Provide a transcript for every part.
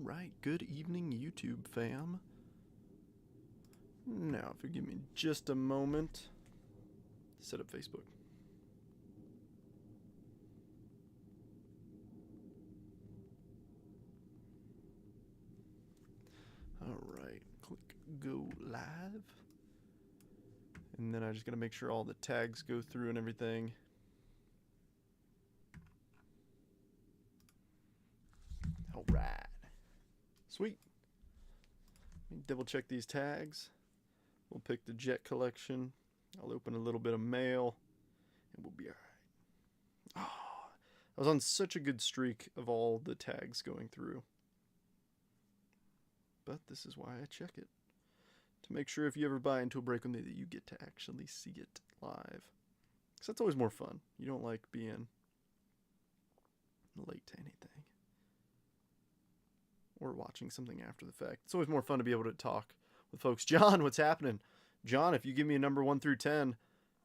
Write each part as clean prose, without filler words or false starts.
Alright, good evening YouTube fam. Now, if you give me just a moment to set up Facebook. Alright, click go live. And then I just gotta make sure all the tags go through and everything. Alright. Sweet. Let me double check these tags. We'll pick the Jet collection. I'll open a little bit of mail and we'll be alright. Oh, I was on such a good streak of all the tags going through. But this is why I check it. To make sure if you ever buy into a break with me that you get to actually see it live. Because that's always more fun. You don't like being late to anything. Or watching something after the fact. It's always more fun to be able to talk with folks. John, what's happening? John, if you give me a number 1 through 10,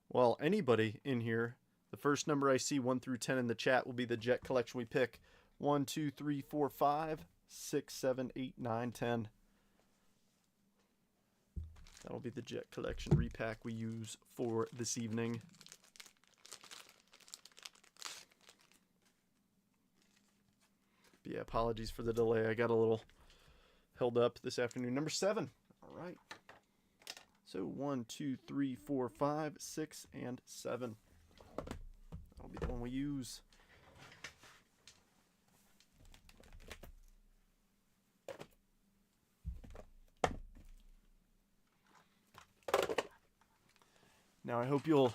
well, anybody in here, the first number I see 1 through 10 in the chat will be the Jet collection we pick. 1, 2, 3, 4, 5, 6, 7, 8, 9, 10. That'll be the Jet collection repack we use for this evening. But yeah, apologies for the delay. I got a little held up this afternoon. Number 7. All right. So 1, 2, 3, 4, 5, 6, and 7. That'll be the one we use. Now I hope you'll,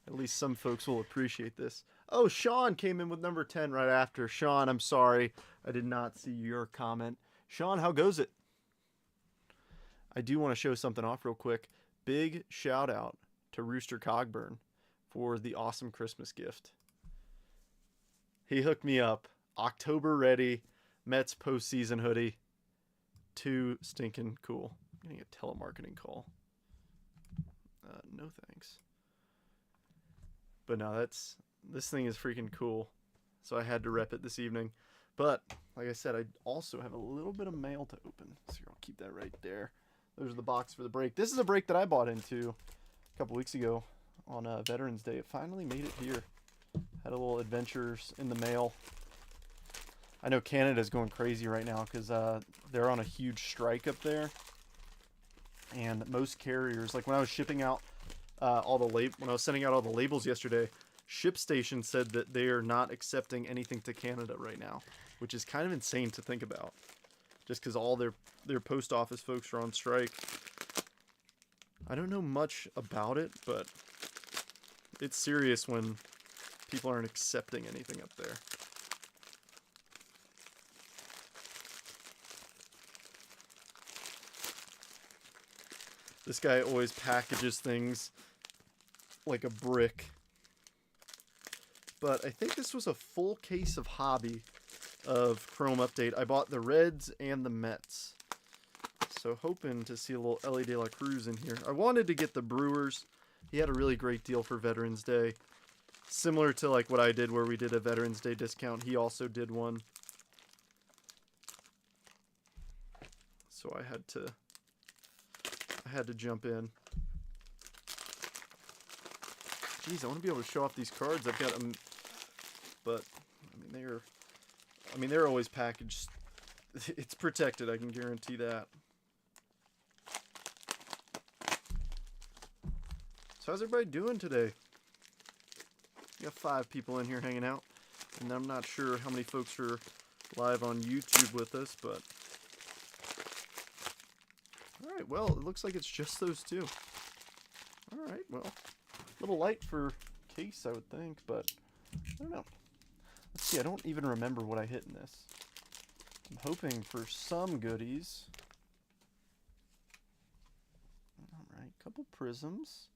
at least some folks will appreciate this. Oh, Sean came in with number 10 right after. Sean, I'm sorry. I did not see your comment. Sean, how goes it? I do want to show something off real quick. Big shout out to Rooster Cogburn for the awesome Christmas gift. He hooked me up. October ready. Mets postseason hoodie. Too stinking cool. I'm getting a telemarketing call. No thanks. But no, this thing is freaking cool. So I had to rep it this evening. But like I said, I also have a little bit of mail to open. So I'll keep that right there. Those are the box for the break. This is a break that I bought into a couple weeks ago on Veterans Day. It finally made it here. Had a little adventures in the mail. I know Canada's going crazy right now because they're on a huge strike up there. And most carriers, like when I was shipping out when I was sending out all the labels yesterday, ShipStation said that they are not accepting anything to Canada right now, which is kind of insane to think about. Just because all their post office folks are on strike. I don't know much about it, but it's serious when people aren't accepting anything up there. This guy always packages things like a brick. But I think this was a full case of hobby of Chrome Update. I bought the Reds and the Mets. So hoping to see a little Ellie De La Cruz in here. I wanted to get the Brewers. He had a really great deal for Veterans Day. Similar to like what I did where we did a Veterans Day discount. He also did one. So I had to jump in. Jeez, I want to be able to show off these cards. I've got them, but I mean they're always packaged. It's protected, I can guarantee that. So how's everybody doing today? We got 5 people in here hanging out, and I'm not sure how many folks are live on YouTube with us, but all right, well, it looks like it's just those 2. All right, well, a little light for case, I would think, but I don't know. Let's see, I don't even remember what I hit in this. I'm hoping for some goodies. All right, couple prisms.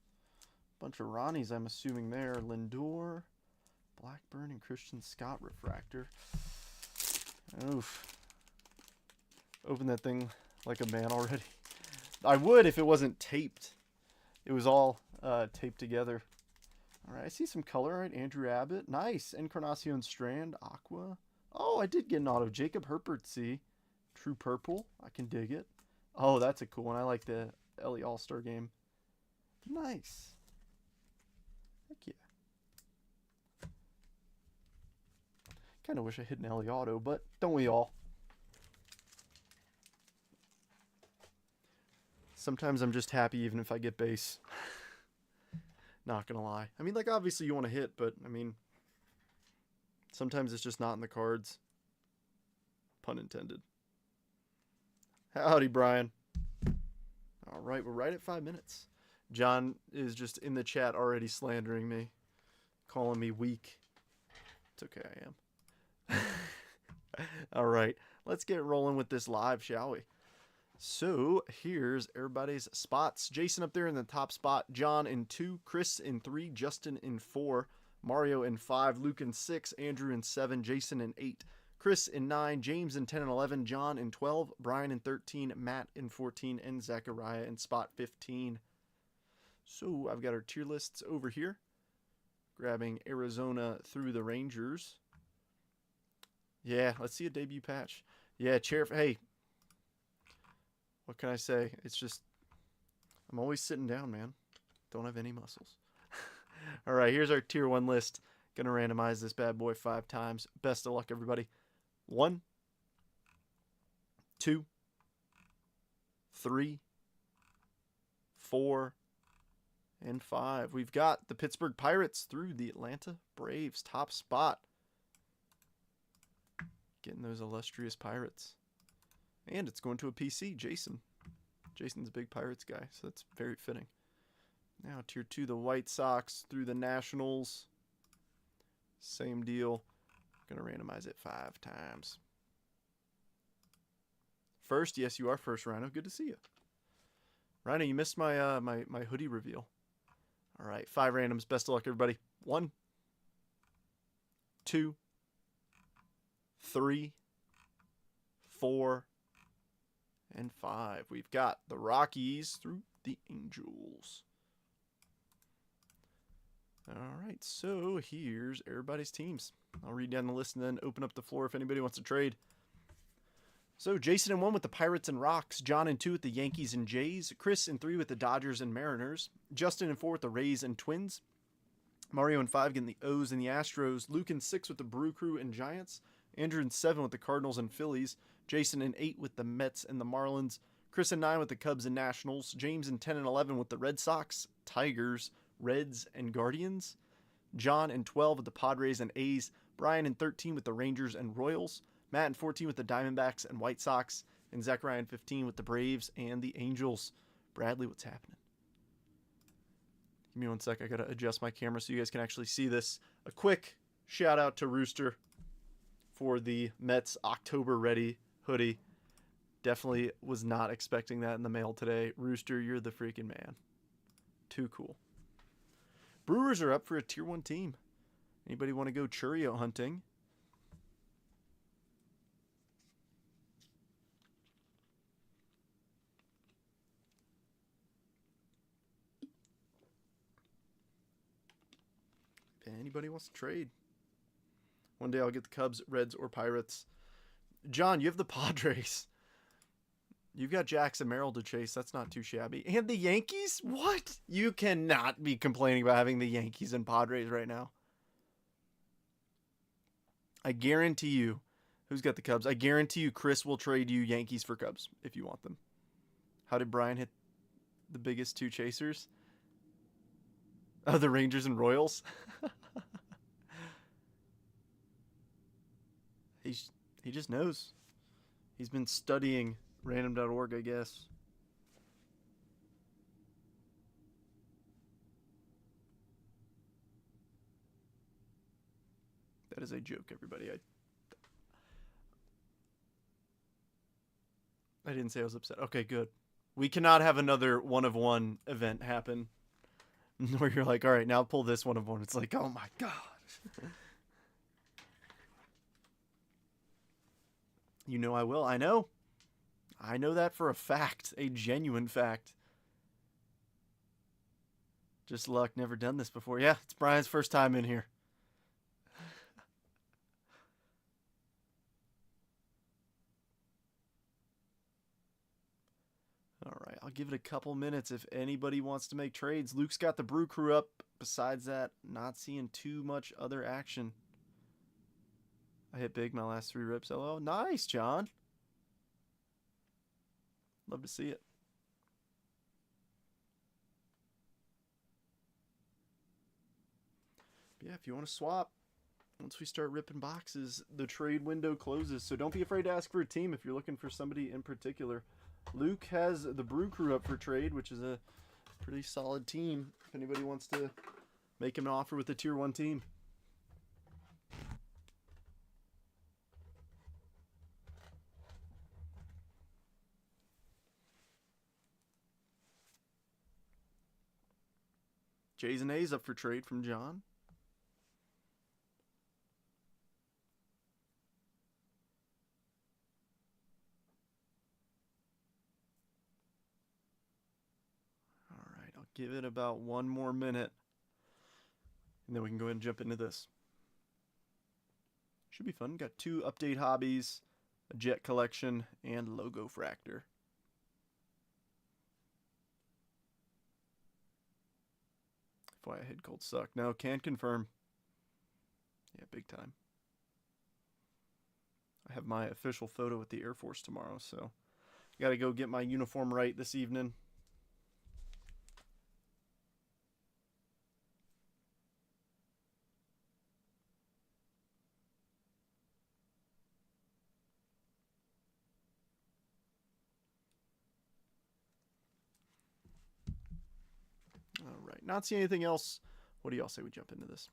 Bunch of Ronnies, I'm assuming there. Lindor, Blackburn, and Christian Scott refractor. Oof. Open that thing like a man already. I would if it wasn't taped. It was all taped together. All right, I see some color. All right, Andrew Abbott. Nice. Encarnacion Strand. Aqua. Oh, I did get an auto. Jacob Herpert, see. True purple. I can dig it. Oh, that's a cool one. I like the Ellie All-Star game. Nice. Heck yeah. Kind of wish I hit an Ellie Auto, but don't we all? Sometimes I'm just happy even if I get base. Not gonna lie. I mean, like, obviously you want to hit, but, I mean, sometimes it's just not in the cards. Pun intended. Howdy, Brian. All right, we're right at 5 minutes. John is just in the chat already slandering me, calling me weak. It's okay, I am. All right, let's get rolling with this live, shall we? So here's everybody's spots. Jason up there in the top spot. John in 2. Chris in 3. Justin in 4. Mario in 5. Luke in 6. Andrew in 7. Jason in 8. Chris in 9. James in 10 and 11. John in 12. Brian in 13. Matt in 14. And Zachariah in spot 15. So I've got our tier lists over here. Grabbing Arizona through the Rangers. Yeah, let's see a debut patch. Yeah, hey. What can I say? It's just, I'm always sitting down, man. Don't have any muscles. All right, here's our tier 1 list. Gonna randomize this bad boy 5 times. Best of luck, everybody. 1, 2, 3, 4, and 5. We've got the Pittsburgh Pirates through the Atlanta Braves. Top spot. Getting those illustrious Pirates. And it's going to a PC, Jason. Jason's a big Pirates guy, so that's very fitting. Now, tier 2, the White Sox through the Nationals. Same deal. Going to randomize it 5 times. First, yes, you are first, Rhino. Good to see you. Rhino, you missed my my hoodie reveal. All right, 5 randoms. Best of luck, everybody. 1, 2, 3, 4, and 5. We've got the Rockies through the Angels. All right, so here's everybody's teams. I'll read down the list and then open up the floor if anybody wants to trade. So Jason in 1 with the Pirates and Rocks. John in 2 with the Yankees and Jays. Chris in 3 with the Dodgers and Mariners. Justin in 4 with the Rays and Twins. Mario in 5 getting the O's and the Astros. Luke in 6 with the Brew Crew and Giants. Andrew in 7 with the Cardinals and Phillies. Jason in 8 with the Mets and the Marlins. Chris in 9 with the Cubs and Nationals. James in 10 and 11 with the Red Sox, Tigers, Reds, and Guardians. John in 12 with the Padres and A's. Brian in 13 with the Rangers and Royals. Matt in 14 with the Diamondbacks and White Sox. And Zachariah in 15 with the Braves and the Angels. Bradley, what's happening? Give me 1 sec. I got to adjust my camera so you guys can actually see this. A quick shout out to Rooster for the Mets October Ready hoodie. Definitely was not expecting that in the mail today. Rooster, you're the freaking man. Too cool. Brewers are up for a tier 1 team. Anybody want to go Churio hunting? If anybody wants to trade. One day I'll get the Cubs, Reds, or Pirates. John, you have the Padres. You've got Jackson Merrill to chase. That's not too shabby. And the Yankees? What? You cannot be complaining about having the Yankees and Padres right now. I guarantee you. Who's got the Cubs? I guarantee you Chris will trade you Yankees for Cubs if you want them. How did Brian hit the biggest 2 chasers? Oh, the Rangers and Royals? He just knows. He's been studying random.org, I guess. That is a joke, everybody. I didn't say I was upset. Okay, good. We cannot have another 1 of 1 event happen where you're like, all right, now pull this 1 of 1. It's like, oh my God. You know I will. I know. I know that for a fact. A genuine fact. Just luck. Never done this before. Yeah, it's Brian's first time in here. give it a couple minutes if anybody wants to make trades. Luke's got the Brew Crew up. Besides that, not seeing too much other action. I hit big my last 3 rips. Hello. Nice, John. Love to see it. But yeah, if you want to swap, once we start ripping boxes, the trade window closes. So don't be afraid to ask for a team if you're looking for somebody in particular. Luke has the Brew Crew up for trade, which is a pretty solid team if anybody wants to make him an offer with a tier 1 team. J's and A's up for trade from John. All right, I'll give it about 1 more minute, and then we can go ahead and jump into this. Should be fun. Got 2 update hobbies, a jet collection, and logo fractor. FYI, head cold suck. No, can confirm. Yeah, big time. I have my official photo with the Air Force tomorrow, so got to go get my uniform right this evening. All right, not seeing anything else. What do y'all say we jump into this?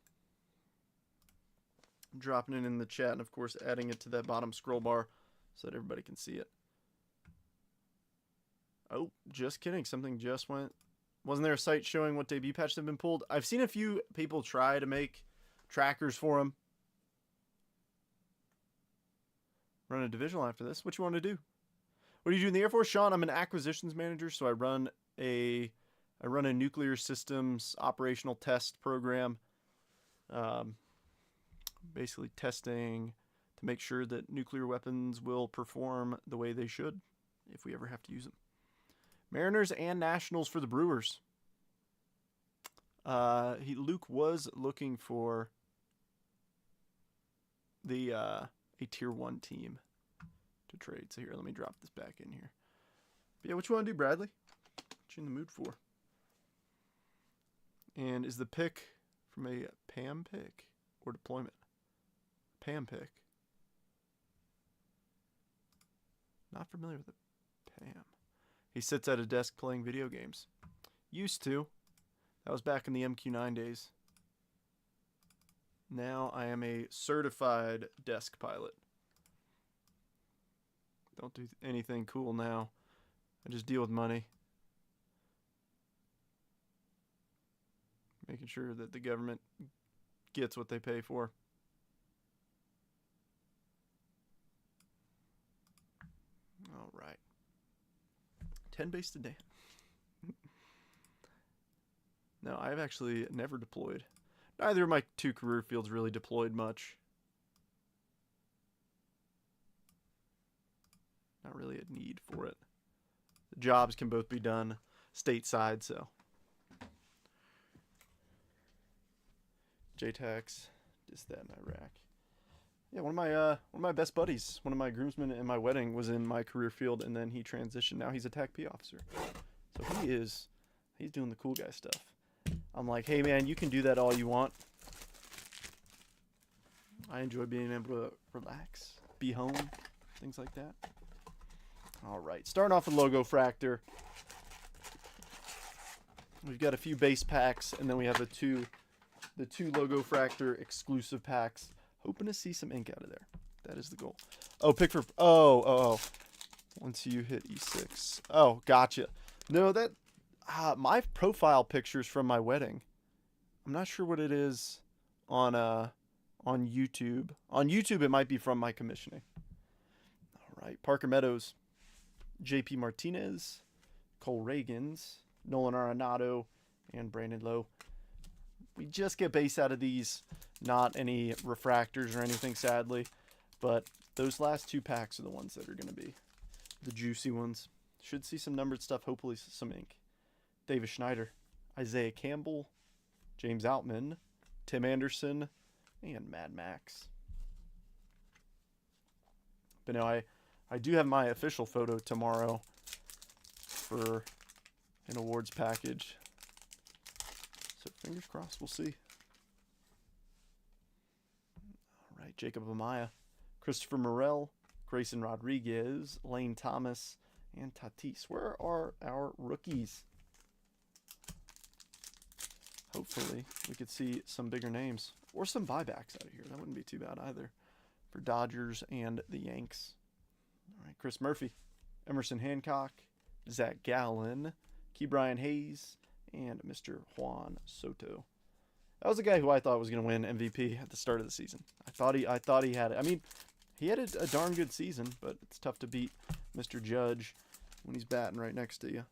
Dropping it in the chat, and of course adding it to that bottom scroll bar so that everybody can see it. Oh, just kidding. Something just went. Wasn't there a site showing what debut patches have been pulled? I've seen a few people try to make trackers for them. Run a divisional after this. What you want to do? What do you do in the Air Force? Sean, I'm an acquisitions manager, so I run a nuclear systems operational test program. Basically testing to make sure that nuclear weapons will perform the way they should if we ever have to use them. Mariners and Nationals for the Brewers. Luke was looking for the a tier 1 team to trade. So here, let me drop this back in here. But yeah, what you want to do, Bradley? What you in the mood for? And is the pick from a PAM pick or deployment? PAM pick. Not familiar with a PAM. He sits at a desk playing video games. Used to. That was back in the MQ9 days. Now I am a certified desk pilot. Don't do anything cool now. I just deal with money. Making sure that the government gets what they pay for. All right. 10 base to Dan. No, I've actually never deployed. Neither of my 2 career fields really deployed much. Not really a need for it. The jobs can both be done stateside, so. JTAX, just that in Iraq. Yeah, one of my best buddies, one of my groomsmen in my wedding was in my career field, and then he transitioned. Now he's a TAC-P officer. So he's doing the cool guy stuff. I'm like, hey man, you can do that all you want. I enjoy being able to relax, be home, things like that. All right, starting off with Logo Fractor. We've got a few base packs, and then we have the two Logo Fractor exclusive packs. Hoping to see some ink out of there. That is the goal. Oh, pick for... Oh. Once you hit E6. Oh, gotcha. No, that... my profile pictures from my wedding. I'm not sure what it is on YouTube. On YouTube, it might be from my commissioning. All right. Parker Meadows. JP Martinez. Cole Reagans. Nolan Arenado. And Brandon Lowe. We just get base out of these. Not any refractors or anything, sadly. But those last 2 packs are the ones that are going to be the juicy ones. Should see some numbered stuff. Hopefully some ink. Davis Schneider, Isaiah Campbell, James Outman, Tim Anderson, and Mad Max. But no, I do have my official photo tomorrow for an awards package. So fingers crossed, we'll see. All right, Jacob Amaya, Christopher Morel, Grayson Rodriguez, Lane Thomas, and Tatis. Where are our rookies? Hopefully, we could see some bigger names or some buybacks out of here. That wouldn't be too bad either for Dodgers and the Yanks. All right, Chris Murphy, Emerson Hancock, Zach Gallen, Ke'Bryan Hayes, and Mr. Juan Soto. That was a guy who I thought was going to win MVP at the start of the season. I thought he had it. I mean, he had a darn good season, but it's tough to beat Mr. Judge when he's batting right next to you.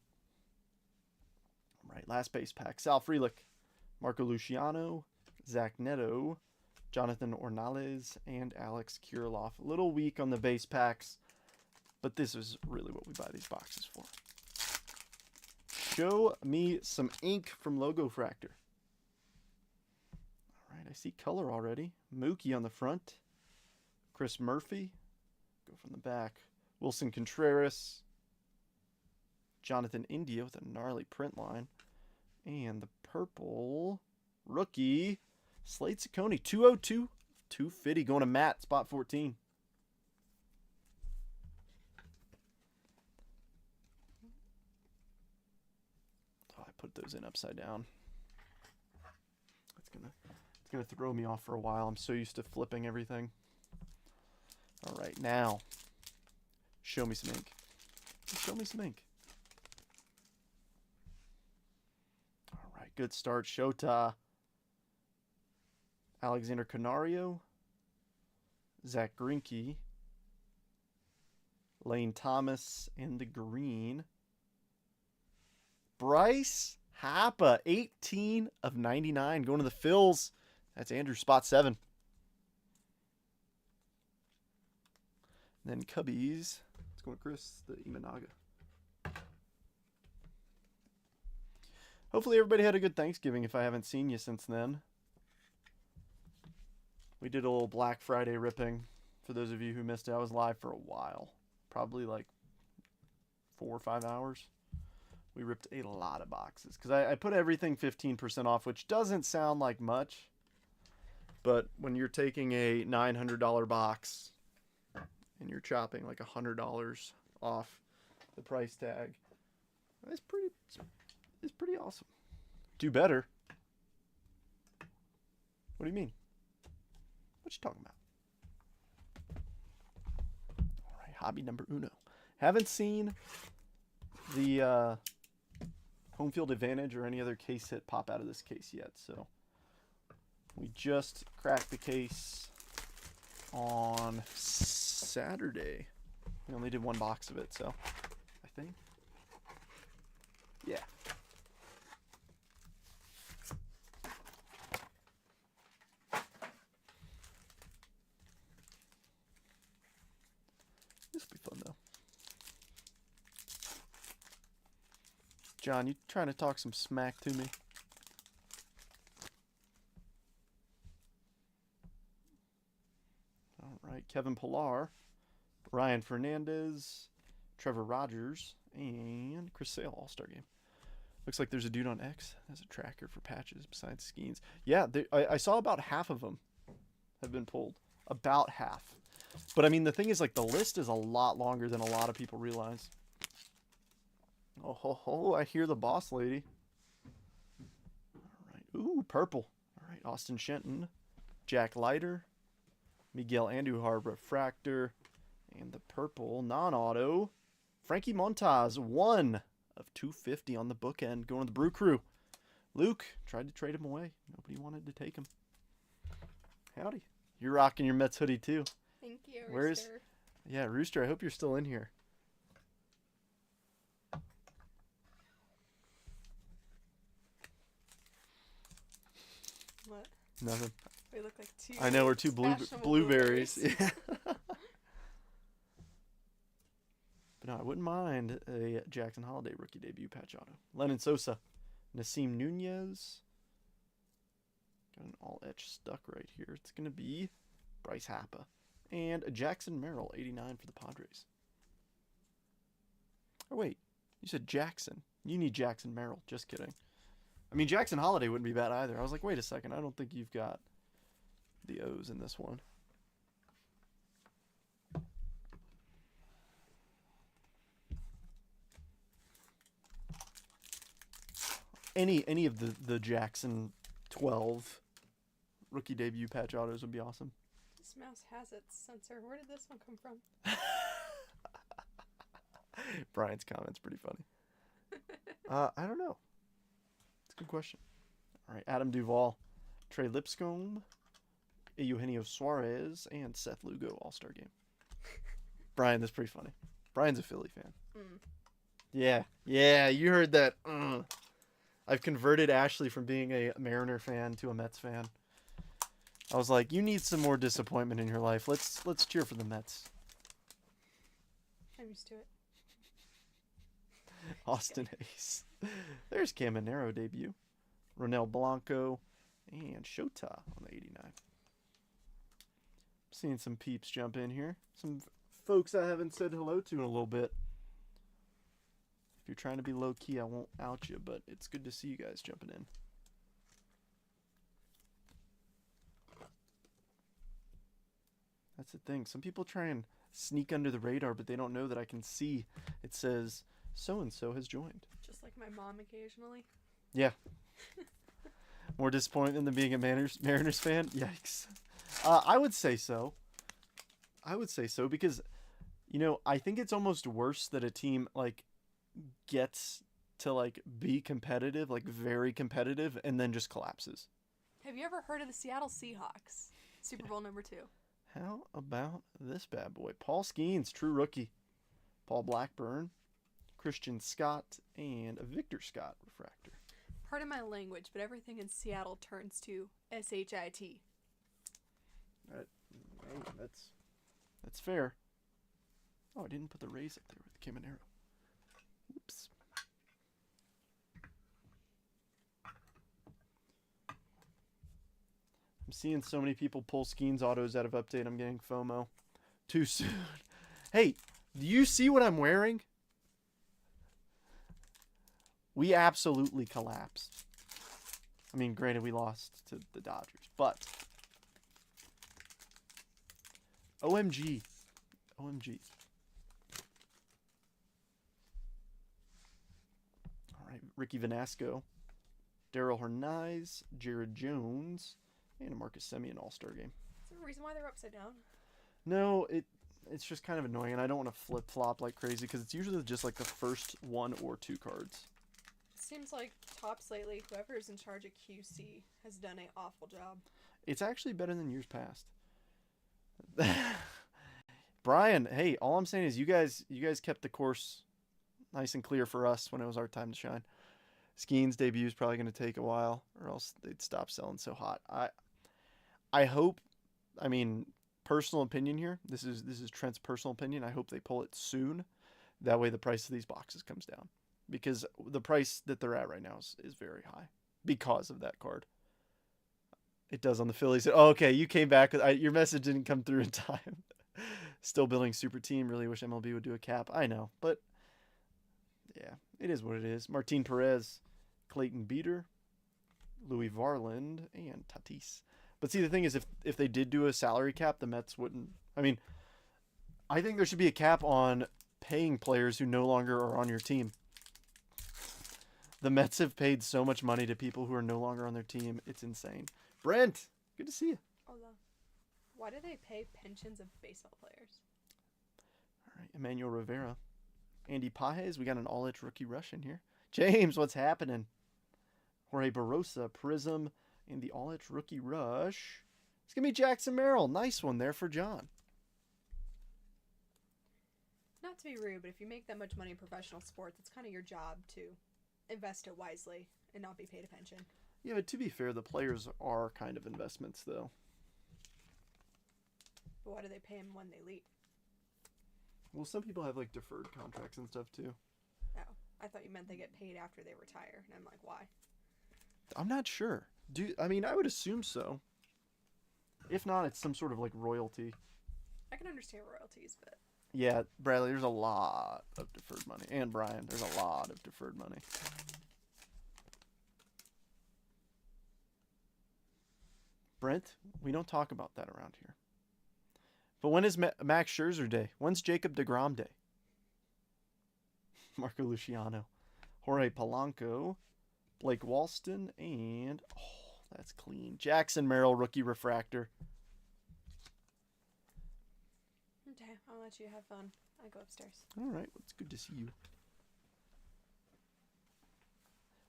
All right, last base pack. Sal Frelick, Marco Luciano, Zach Neto, Jonathan Ornales, and Alex Kirilloff. A little weak on the base packs, but this is really what we buy these boxes for. Show me some ink from Logo Fractor. All right, I see color already. Mookie on the front. Chris Murphy. Go from the back. Wilson Contreras. Jonathan India with a gnarly print line. And the purple rookie, Slade Ciccone, 202, 250, going to Matt, spot 14. Oh, I put those in upside down. It's gonna throw me off for a while. I'm so used to flipping everything. All right, now, show me some ink. Show me some ink. Good start. Shota. Alexander Canario. Zach Greinke. Lane Thomas in the green. Bryce Harper, 18 of 99. Going to the Phils. That's Andrew, spot 7. And then Cubbies. Let's go to Chris, the Imanaga. Hopefully everybody had a good Thanksgiving if I haven't seen you since then. We did a little Black Friday ripping. For those of you who missed it, I was live for a while. Probably like 4 or 5 hours. We ripped a lot of boxes. Because I put everything 15% off, which doesn't sound like much. But when you're taking a $900 box and you're chopping like $100 off the price tag, it's pretty awesome. Do better. What do you mean? What you talking about? All right, hobby number uno. Haven't seen the home field advantage or any other case hit pop out of this case yet, so we just cracked the case on Saturday. We only did one box of it, so I think. Yeah. This will be fun, though. John, you trying to talk some smack to me? All right, Kevin Pillar, Ryan Fernandez, Trevor Rogers, and Chris Sale, All-Star Game. Looks like there's a dude on X that has a tracker for patches besides Skeens. Yeah, I saw about half of them have been pulled. About half. But, I mean, the thing is, like, the list is a lot longer than a lot of people realize. Oh, ho, ho, I hear the boss lady. All right. Ooh, purple. All right, Austin Shenton, Jack Leiter, Miguel Andujar Refractor, and the purple non-auto, Frankie Montas, 1 of 250 on the bookend, going to the Brew Crew. Luke tried to trade him away. Nobody wanted to take him. Howdy. You're rocking your Mets hoodie, too. Thank you, Rooster. Yeah, Rooster, I hope you're still in here. What? Nothing. We look like two. I know, we're two blueberries. Yeah. But no, I wouldn't mind a Jackson Holiday rookie debut patch auto. Lennon Sosa, Nasim Nunez. Got an all etch stuck right here. It's going to be Bryce Harper. And a Jackson Merrill, 89 for the Padres. Oh, wait. You said Jackson. You need Jackson Merrill. Just kidding. I mean, Jackson Holiday wouldn't be bad either. I was like, wait a second. I don't think you've got the O's in this one. Any of the Jackson 12 rookie debut patch autos would be awesome. This mouse has its sensor. Where did this one come from? Brian's comment's pretty funny. I don't know. It's a good question. All right, Adam Duvall, Trey Lipscomb, Eugenio Suarez, and Seth Lugo All-Star Game. Brian, that's pretty funny. Brian's a Philly fan. Yeah, you heard that. I've converted Ashley from being a Mariner fan to a Mets fan. I was like, you need some more disappointment in your life. Let's cheer for the Mets. I'm used to it. Austin Hayes. There's Caminero debut. Ronel Blanco and Shota on the 89. Seeing some peeps jump in here. Some folks I haven't said hello to in a little bit. If you're trying to be low key, I won't out you, but it's good to see you guys jumping in. That's the thing. Some people try and sneak under the radar, but they don't know that I can see it says so-and-so has joined. Just like my mom occasionally. Yeah. More disappointed than being a Mariners fan? Yikes. I would say so. Because, I think it's almost worse that a team, gets to, be competitive, very competitive, and then just collapses. Have you ever heard of the Seattle Seahawks? Super Bowl number 2. How about this bad boy? Paul Skeens, true rookie. Paul Blackburn, Christian Scott, and a Victor Scott refractor. Pardon my language, but everything in Seattle turns to S-H-I-T. That's fair. Oh, I didn't put the Rays up there with the Caminero. Oops. I'm seeing so many people pull Skeens autos out of update. I'm getting FOMO. Too soon. Hey, do you see what I'm wearing? We absolutely collapsed. I mean, granted, we lost to the Dodgers, but OMG. OMG. All right, Ricky Vanasco, Daryl Hernandez, Jared Jones, and a Marcus Semien All-Star Game. Is there a reason why they're upside down? No, it's just kind of annoying, and I don't want to flip-flop like crazy because it's usually just the first 1 or 2 cards. Seems like Topps lately, whoever's in charge of QC has done an awful job. It's actually better than years past. Brian, hey, all I'm saying is you guys kept the course nice and clear for us when it was our time to shine. Skeens' debut is probably going to take a while, or else they'd stop selling so hot. I hope, personal opinion here. This is Trent's personal opinion. I hope they pull it soon. That way the price of these boxes comes down. Because the price that they're at right now is very high because of that card. It does on the Phillies. Oh, okay, you came back. Your message didn't come through in time. Still building super team. Really wish MLB would do a cap. I know, but yeah, it is what it is. Martin Perez, Clayton Beeter, Louis Varland, and Tatis. But see, the thing is, if they did do a salary cap, the Mets wouldn't. I think there should be a cap on paying players who no longer are on your team. The Mets have paid so much money to people who are no longer on their team. It's insane. Brent, good to see you. Hold on. Why do they pay pensions of baseball players? All right, Emmanuel Rivera. Andy Pajes, we got an all-edge rookie rush in here. James, what's happening? Jorge Barosa, Prism, and the all-edge rookie rush. It's going to be Jackson Merrill. Nice one there for John. Not to be rude, but if you make that much money in professional sports, it's kind of your job to invest it wisely and not be paid a pension. Yeah, but to be fair, the players are kind of investments, though. But why do they pay them when they leave? Well, some people have like deferred contracts and stuff too. Oh, I thought you meant they get paid after they retire, and I'm like, why? I'm not sure. I mean, I would assume so. If not, it's some sort of like royalty. I can understand royalties, but Yeah, Bradley, there's a lot of deferred money. And Brian, there's a lot of deferred money. Brent, we don't talk about that around here. But when is Max Scherzer Day? When's Jacob deGrom Day? Marco Luciano, Jorge Polanco, Blake Walston, and that's clean. Jackson Merrill, rookie refractor. okay, I'll let you have fun. I go upstairs. All right, well, it's good to see you.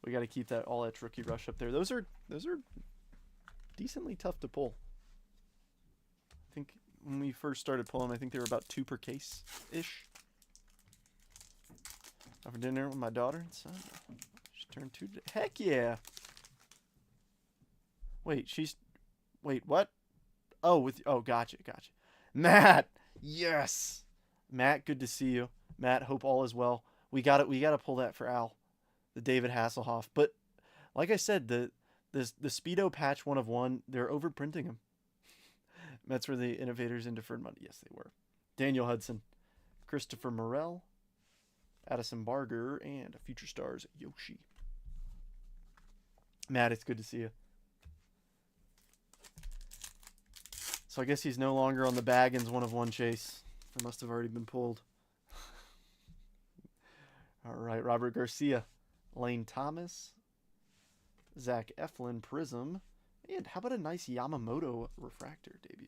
We got to keep all that rookie rush up there. Those are decently tough to pull. I think when we first started pulling, I think they were about 2 per case ish. Out for dinner with my daughter and son. She turned 2 today. Heck yeah! Wait, what? Oh, gotcha. Matt, yes. Matt, good to see you. Matt, hope all is well. We got to pull that for Al, the David Hasselhoff. But like I said, the Speedo patch 1 of 1, they're overprinting them. Mets were the innovators in deferred money. Yes, they were. Daniel Hudson, Christopher Morel, Addison Barger, and Future Stars Yoshi. Matt, it's good to see you. So I guess he's no longer on the Baggins 1 of 1 chase. It must have already been pulled. All right, Robert Garcia, Lane Thomas, Zach Eflin Prism, and how about a nice Yamamoto refractor debut?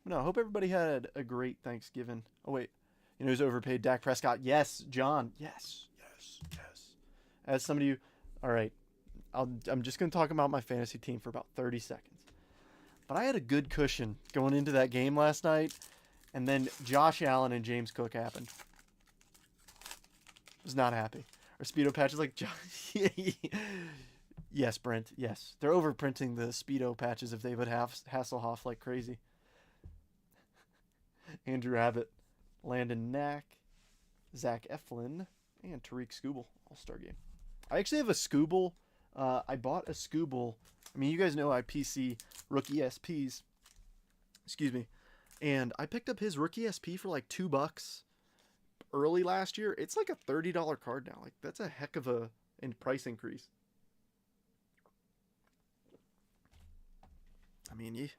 No, I hope everybody had a great Thanksgiving. Oh, wait. You know who's overpaid? Dak Prescott. Yes, John. Yes. As somebody who... All right. I'm just going to talk about my fantasy team for about 30 seconds. But I had a good cushion going into that game last night, and then Josh Allen and James Cook happened. Was not happy. Our Speedo patch is like... Yes, Brent. Yes. They're overprinting the Speedo patches if they would have Hasselhoff like crazy. Andrew Abbott, Landon Knack, Zach Eflin, and Tariq Skubal. All-Star game. I actually have a Skubal. I bought a Skubal. I mean, you guys know I PC rookie SPs. Excuse me. And I picked up his rookie SP for like $2 early last year. It's like a $30 card now. Like, that's a heck of a price increase. I mean,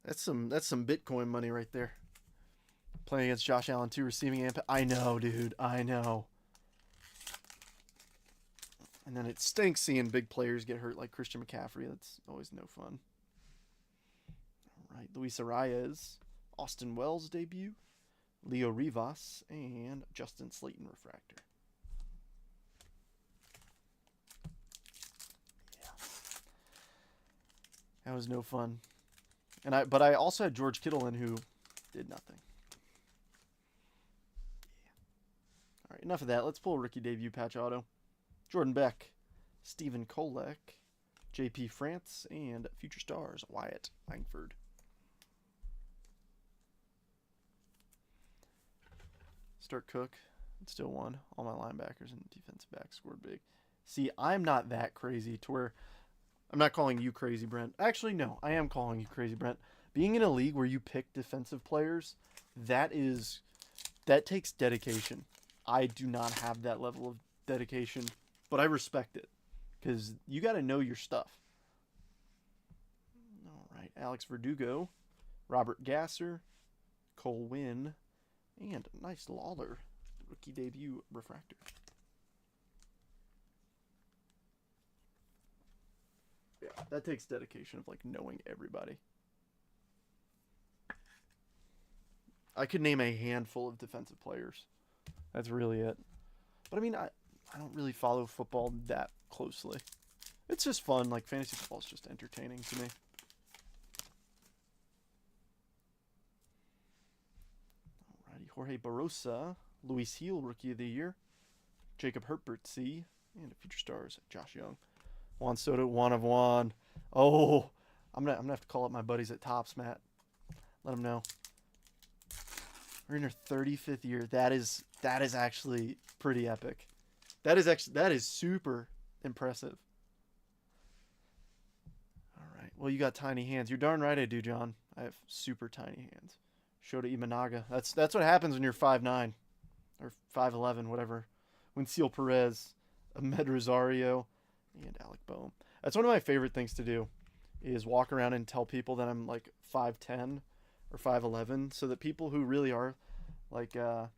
that's some Bitcoin money right there. Playing against Josh Allen too, receiving impact. I know, dude. I know. And then it stinks seeing big players get hurt like Christian McCaffrey. That's always no fun. All right, Luis Arias, Austin Wells debut, Leo Rivas, and Justin Slayton refractor. Yeah, that was no fun. But I also had George Kittle in who did nothing. All right, enough of that. Let's pull a rookie debut patch auto. Jordan Beck, Stephen Kolek, JP France, and Future Stars Wyatt Langford. Start Cook, still won. All my linebackers and defensive backs scored big. See, I'm not that crazy to where I'm not calling you crazy, Brent. Actually, no, I am calling you crazy, Brent. Being in a league where you pick defensive players, that takes dedication. I do not have that level of dedication, but I respect it because you got to know your stuff. All right, Alex Verdugo, Robert Gasser, Cole Wynn, and nice Lawler rookie debut refractor. Yeah, that takes dedication of like knowing everybody. I could name a handful of defensive players. That's really it. But I mean, I don't really follow football that closely. It's just fun. Like, fantasy football is just entertaining to me. Alrighty, Jorge Barosa, Luis Heel, Rookie of the Year, Jacob Herbert, C, and Future Stars, Josh Young. Juan Soto, 1 of 1. Oh, I'm gonna have to call up my buddies at Topps, Matt. Let them know. We're in our 35th year. That is actually pretty epic. That is super impressive. All right. Well, you got tiny hands. You're darn right I do, John. I have super tiny hands. Shota Imanaga. That's what happens when you're 5'9", or 5'11", whatever. Winceal Perez, Ahmed Rosario, and Alec Boehm. That's one of my favorite things to do, is walk around and tell people that I'm like 5'10" or 5'11", so that people who really are like a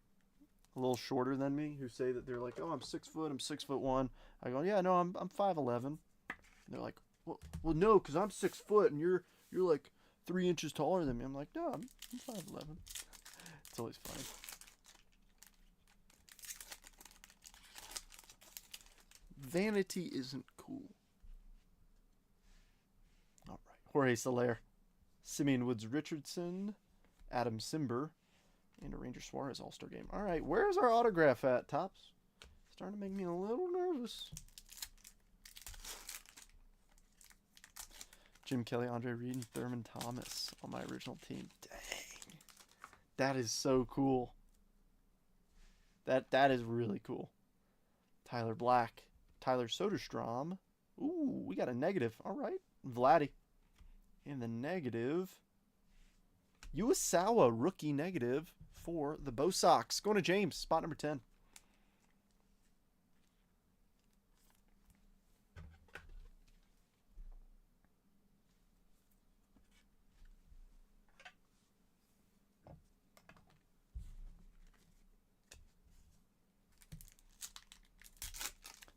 little shorter than me, who say that they're like, oh, I'm 6 foot, I'm 6'1", I go, yeah, no, I'm 5'11", and they're like, well, no, because I'm 6 foot and you're like 3 inches taller than me. I'm like, no, I'm 5'11". It's always funny. Vanity isn't cool. All right. Jorge Soler, Simeon Woods Richardson, Adam Simber, and a Ranger Suarez All-Star game. All right. Where's our autograph at, Topps? Starting to make me a little nervous. Jim Kelly, Andre Reed, and Thurman Thomas on my original team. Dang. That is so cool. That is really cool. Tyler Black. Tyler Soderstrom. Ooh, we got a negative. All right. Vladdy. And the negative. Uesawa, rookie negative for the Bo Sox. Going to James, spot number 10.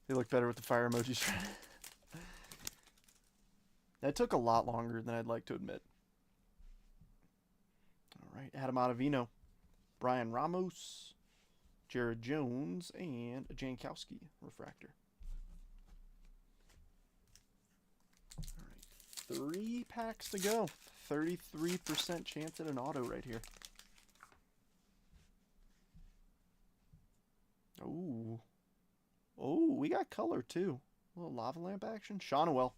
They look better with the fire emojis. That took a lot longer than I'd like to admit. All right, Adam Ottavino, Brian Ramos, Jared Jones, and a Jankowski refractor. All right, 3 packs to go. 33% chance at an auto right here. Ooh. Oh, we got color too. A little lava lamp action. Shonwell,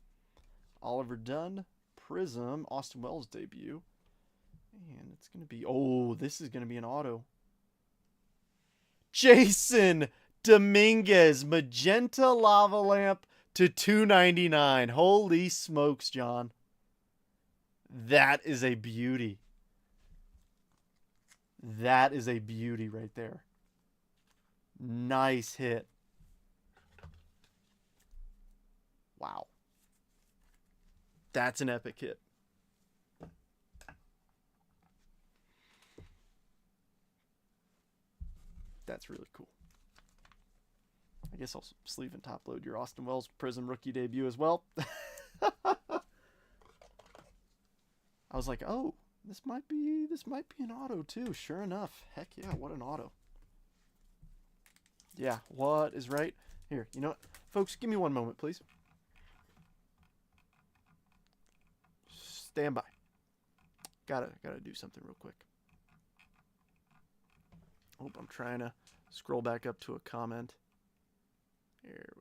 Oliver Dunn, Prism, Austin Wells debut. And it's going to be, oh, this is going to be an auto. Jason Dominguez, magenta lava lamp to 299. Holy smokes, John. That is a beauty. That is a beauty right there. Nice hit. Wow. That's an epic hit. That's really cool. I guess I'll sleeve and top load your Austin Wells Prism rookie debut as well. I was like, oh, this might be an auto too. Sure enough. Heck yeah, what an auto. Yeah, what is right? Here, you know what? Folks, give me one moment, please. Stand by. Gotta do something real quick. Oh, I'm trying to scroll back up to a comment. There we go.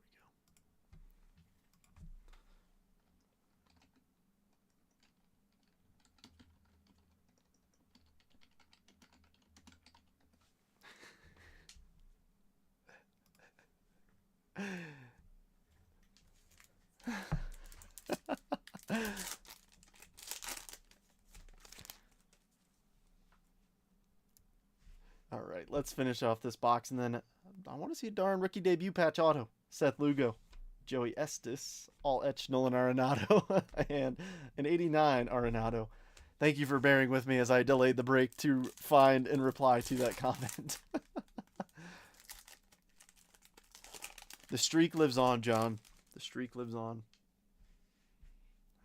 All right, let's finish off this box, and then I want to see a darn rookie debut patch auto. Seth Lugo, Joey Estes, all etched Nolan Arenado, and an 89 Arenado. Thank you for bearing with me as I delayed the break to find and reply to that comment. The streak lives on, John. The streak lives on.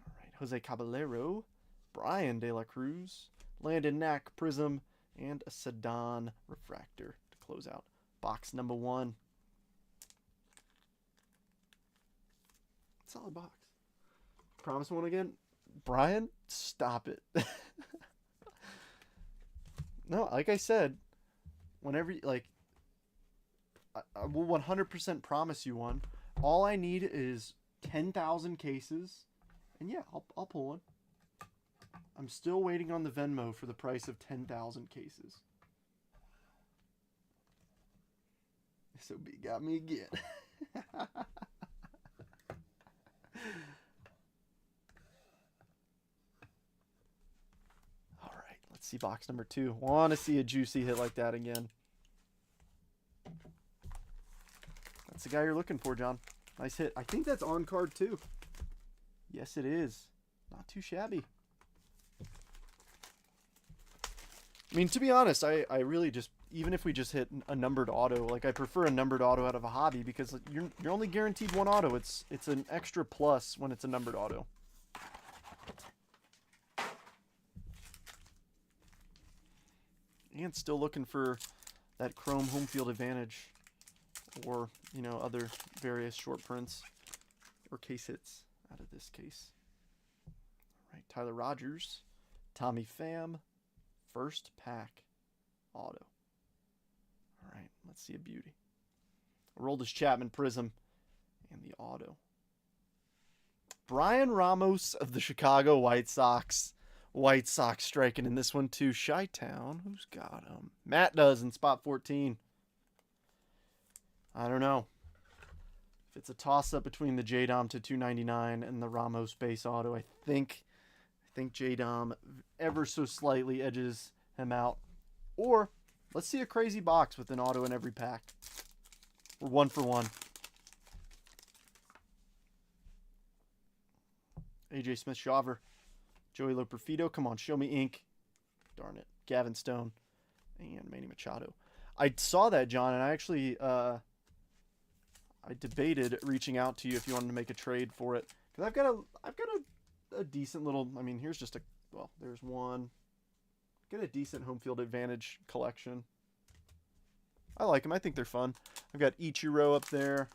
All right, Jose Caballero, Brian De La Cruz, Landon Knack, Prism, and a Sedan refractor to close out box number 1. Solid box. Promise one again. Brian, stop it. No, like I said, whenever, like, I will 100% promise you one. All I need is 10,000 cases, and yeah, I'll pull one. I'm still waiting on the Venmo for the price of 10,000 cases. SOB got me again. All right, let's see box number 2. Want to see a juicy hit like that again. That's the guy you're looking for, John. Nice hit. I think that's on card too. Yes, it is. Not too shabby. I mean, to be honest, I really just, even if we just hit a numbered auto, like I prefer a numbered auto out of a hobby because you're only guaranteed one auto. It's an extra plus when it's a numbered auto. And still looking for that chrome home field advantage or, you know, other various short prints or case hits out of this case. All right, Tyler Rogers, Tommy Pham, first pack auto. All right, let's see a beauty. Aroldis Chapman Prism and the auto. Brian Ramos of the Chicago White Sox. White Sox striking in this one too. Chi-Town, who's got him? Matt does in spot 14. I don't know. If it's a toss-up between the J-Dom to 299 and the Ramos base auto, I think J-Dom ever so slightly edges him out. Or let's see a crazy box with an auto in every pack. We're 1 for 1. AJ Smith-Shawver. Joey Loperfido. Come on, show me ink. Darn it. Gavin Stone. And Manny Machado. I saw that, John, and I actually I debated reaching out to you if you wanted to make a trade for it. Because I've got a decent little, I mean, here's just a, well, there's one. Get a decent home field advantage collection. I like them. I think they're fun. I've got Ichiro up there.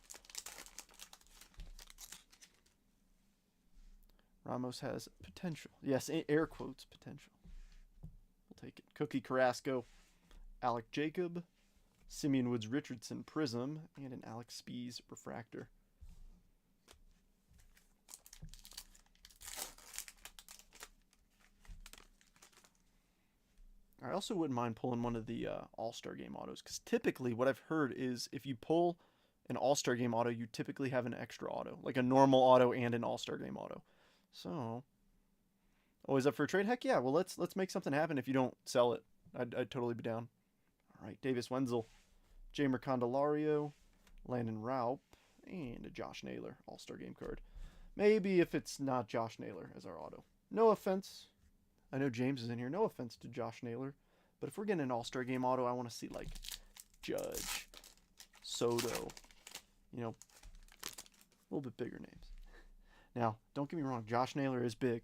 Ramos has potential. Yes, air quotes, potential. We'll take it. Cookie Carrasco, Alec Jacob, Simeon Woods Richardson Prism, and an Alex Spees Refractor. I also wouldn't mind pulling one of the All-Star Game autos, because typically what I've heard is if you pull an All-Star Game auto, you typically have an extra auto, like a normal auto and an All-Star Game auto. So, always up for a trade? Heck yeah, well let's make something happen if you don't sell it. I'd totally be down. All right, Davis Wenzel, Jamer Candelario, Landon Raup, and a Josh Naylor All-Star Game card. Maybe if it's not Josh Naylor as our auto. No offense. I know James is in here. No offense to Josh Naylor. But if we're getting an All-Star Game auto, I want to see, like, Judge, Soto, you know, a little bit bigger names. Now, don't get me wrong. Josh Naylor is big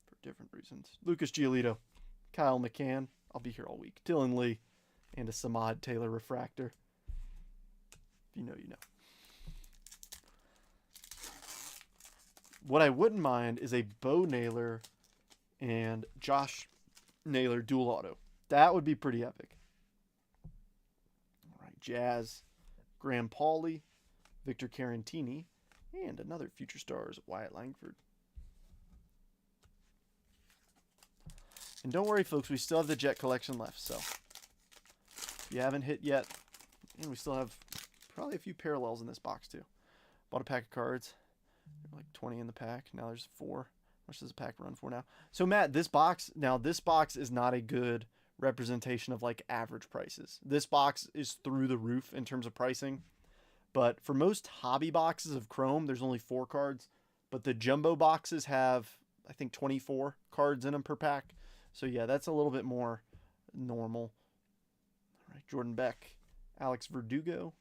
for different reasons. Lucas Giolito, Kyle McCann. I'll be here all week. Dylan Lee, and a Samad Taylor Refractor. If you know, you know. What I wouldn't mind is a Bo Naylor and Josh Naylor dual auto. That would be pretty epic. All right, Jazz, Graham Pauley, Victor Carantini, and another Future Stars, Wyatt Langford. And don't worry, folks, we still have the Jet collection left, so if you haven't hit yet, and we still have probably a few parallels in this box, too. Bought a pack of cards. Like 20 in the pack. Now there's 4. How much does a pack run for now? So, Matt, this box is not a good representation of, like, average prices. This box is through the roof in terms of pricing. But for most hobby boxes of Chrome, there's only 4 cards. But the jumbo boxes have, I think, 24 cards in them per pack. So, yeah, that's a little bit more normal. All right, Jordan Beck, Alex Verdugo,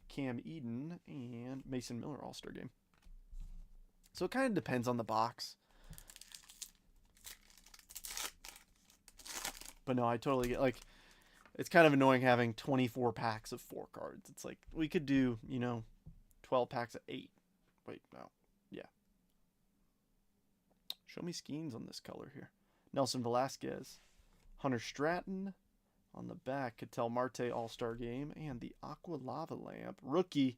Cam Eden, and Mason Miller All-Star Game. So it kind of depends on the box. But no, I totally get, like, it's kind of annoying having 24 packs of 4 cards. It's like, we could do, 12 packs of 8. Wait, no. Yeah. Show me Skeens on this color here. Nelson Velasquez. Hunter Stratton. On the back, Ketel Marte All-Star Game. And the Aqua Lava Lamp. Rookie.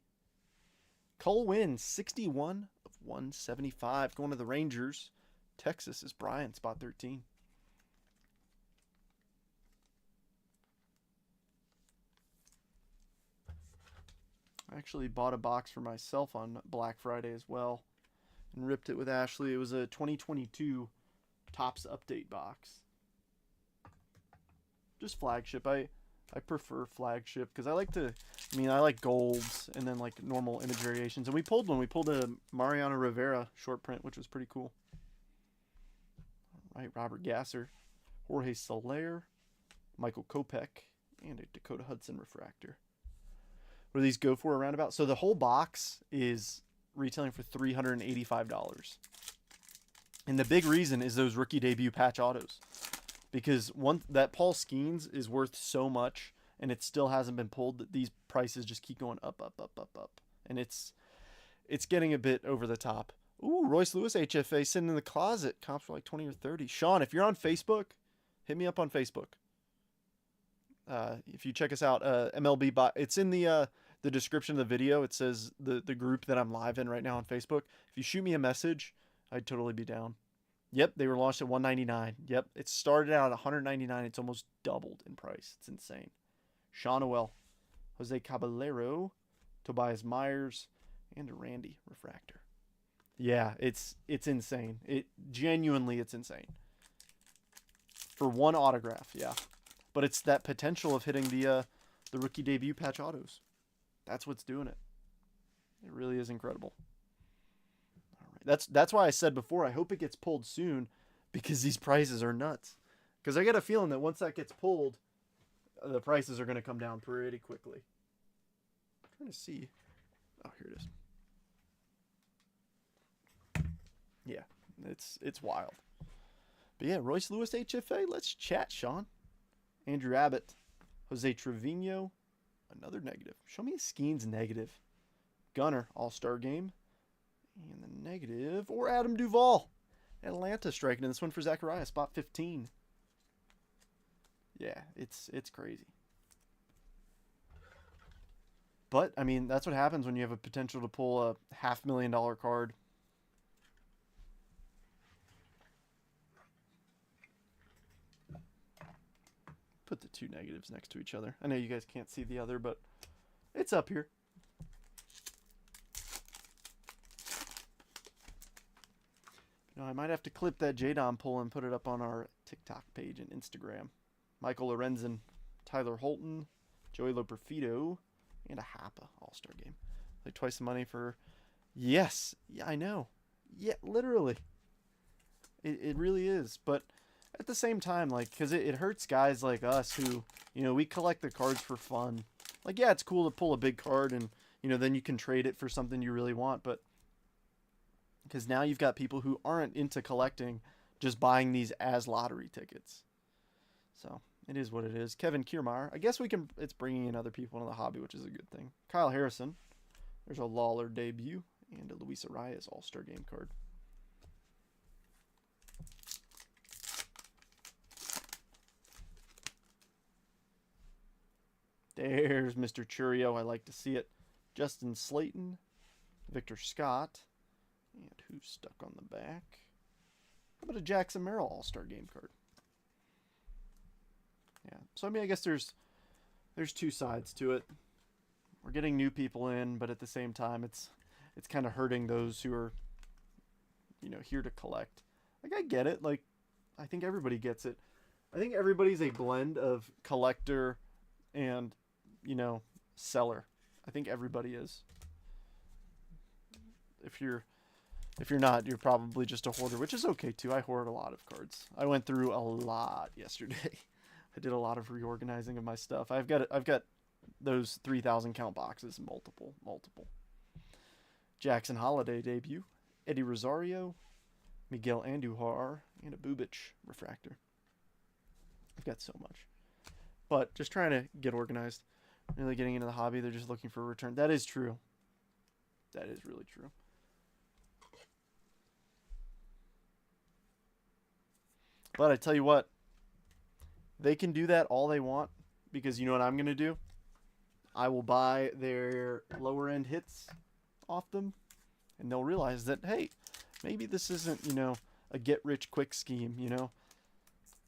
Cole Winn, 61 of 175. Going to the Rangers. Texas is Brian, spot 13. I actually bought a box for myself on Black Friday as well and ripped it with Ashley. It was a 2022 Topps update box. Just flagship. I prefer flagship because I like golds and then like normal image variations. And we pulled one. We pulled a Mariano Rivera short print, which was pretty cool. All right, Robert Gasser, Jorge Soler, Michael Kopech, and a Dakota Hudson refractor. What do these go for around about? So the whole box is retailing for $385. And the big reason is those rookie debut patch autos. Because that Paul Skeens is worth so much, and it still hasn't been pulled, that these prices just keep going up. And it's getting a bit over the top. Ooh, Royce Lewis HFA sitting in the closet. Comps for like 20 or 30. Sean, if you're on Facebook, hit me up on Facebook. If you check us out, MLB bot, it's in the description of the video. It says the group that I'm live in right now on Facebook. If you shoot me a message, I'd totally be down. Yep, they were launched at $199. Yep, it started out at $199. It's almost doubled in price. It's insane. Sean Noel, Jose Caballero, Tobias Myers, and a Randy refractor. Yeah, it's insane. It's insane. For one autograph, yeah. But it's that potential of hitting the rookie debut patch autos. That's what's doing it. It really is incredible. All right. That's why I said before, I hope it gets pulled soon, because these prices are nuts. Because I get a feeling that once that gets pulled, the prices are going to come down pretty quickly. I'm trying to see. Oh, here it is. Yeah, it's wild. But yeah, Royce Lewis HFA. Let's chat, Sean. Andrew Abbott, Jose Trevino, another negative. Show me a Skeens negative. Gunner, All-Star Game. And the negative, or Adam Duvall. Atlanta striking in this one for Zachariah, spot 15. Yeah, it's crazy. But, I mean, that's what happens when you have a potential to pull a $500,000 card. Put the two negatives next to each other. I know you guys can't see the other, but it's up here. I might have to clip that J-Dom pull and put it up on our TikTok page and Instagram. Michael Lorenzen, Tyler Holton, Joey Loperfido, and a Hapa All-Star Game. Like twice the money for... Yes. Yeah, I know. Yeah, literally. It really is. But at the same time, like, because it hurts guys like us who, we collect the cards for fun. Like, yeah, it's cool to pull a big card and, then you can trade it for something you really want. But because now you've got people who aren't into collecting, just buying these as lottery tickets. So it is what it is. Kevin Kiermaier. I guess it's bringing in other people into the hobby, which is a good thing. Kyle Harrison. There's a Lawler debut and a Luis Arias All-Star Game card. There's Mr. Churio. I like to see it. Justin Slayton. Victor Scott. And who's stuck on the back? How about a Jackson Merrill All-Star Game card? Yeah. So, I mean, I guess there's two sides to it. We're getting new people in, but at the same time, it's kind of hurting those who are, here to collect. Like, I get it. Like, I think everybody gets it. I think everybody's a blend of collector and, seller. I think everybody is. If you're not, you're probably just a hoarder, which is okay too. I hoard a lot of cards. I went through a lot yesterday. I did a lot of reorganizing of my stuff. I've got those 3,000 count boxes, multiple. Jackson Holiday debut, Eddie Rosario, Miguel Andujar, and a Bubic refractor. I've got so much, but just trying to get organized. Really getting into the hobby. They're just looking for a return. That is true. That is really true. But I tell you what, they can do that all they want, because you know what I'm going to do? I will buy their lower end hits off them, and they'll realize that, hey, maybe this isn't, a a get-rich-quick scheme, you know?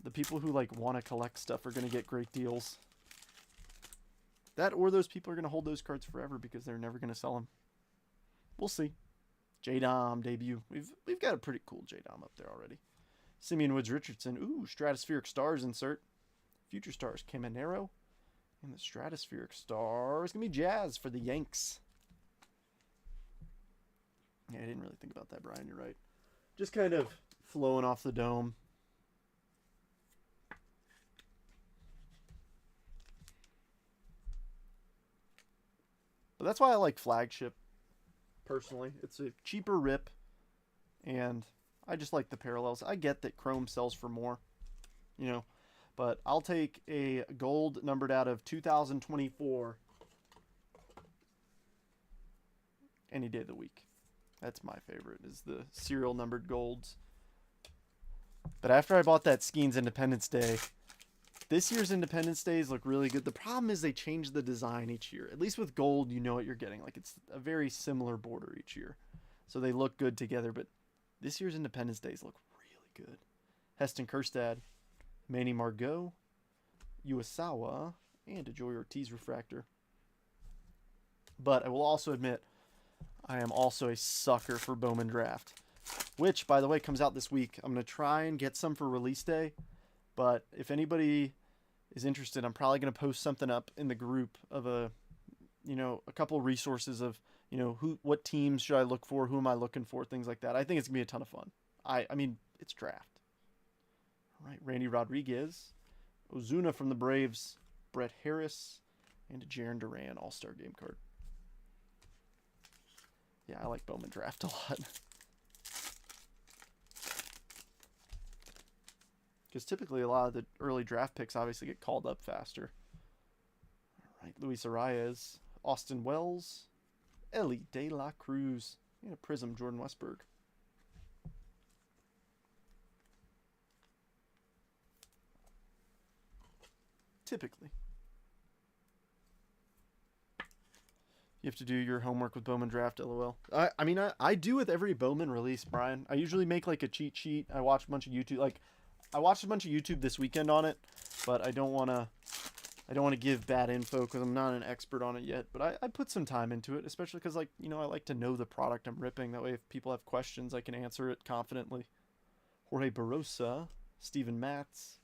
The people who, like, want to collect stuff are going to get great deals. That or those people are going to hold those cards forever because they're never going to sell them. We'll see. J-Dom debut. We've got a pretty cool J-Dom up there already. Simeon Woods Richardson. Ooh, Stratospheric Stars insert. Future Stars Caminero. And the Stratospheric Star is going to be Jazz for the Yanks. Yeah, I didn't really think about that, Brian. You're right. Just kind of flowing off the dome. But that's why I like Flagship, personally. It's a cheaper rip, and I just like the parallels. I get that Chrome sells for more, you know, but I'll take a gold numbered out of 2024 any day of the week. That's my favorite, is the serial numbered golds. But after I bought that Skeens Independence Day, this year's Independence Days look really good. The problem is they change the design each year. At least with gold, you know what you're getting. Like, it's a very similar border each year. So they look good together, but this year's Independence Days look really good. Heston Kjerstad, Manny Margot, Uesawa, and a Joy Ortiz refractor. But I will also admit, I am also a sucker for Bowman Draft, which, by the way, comes out this week. I'm going to try and get some for release day, but if anybody is interested, I'm probably going to post something up in the group of a couple resources of, what teams should I look for, who am I looking for, things like that. I think it's going to be a ton of fun. I mean, it's draft. All right, Randy Rodriguez, Ozuna from the Braves, Brett Harris, and a Jarren Duran All-Star Game card. Yeah, I like Bowman Draft a lot. Because typically a lot of the early draft picks obviously get called up faster. All right, Luis Arias, Austin Wells, Ellie De La Cruz, and a Prism Jordan Westberg. Typically. You have to do your homework with Bowman Draft, LOL. I do with every Bowman release, Brian. I usually make like a cheat sheet. I watch a bunch of YouTube. I watched a bunch of YouTube this weekend on it, but I don't want to give bad info because I'm not an expert on it yet. But I put some time into it, especially because, I like to know the product I'm ripping. That way, if people have questions, I can answer it confidently. Jorge Barosa, Steven Matz,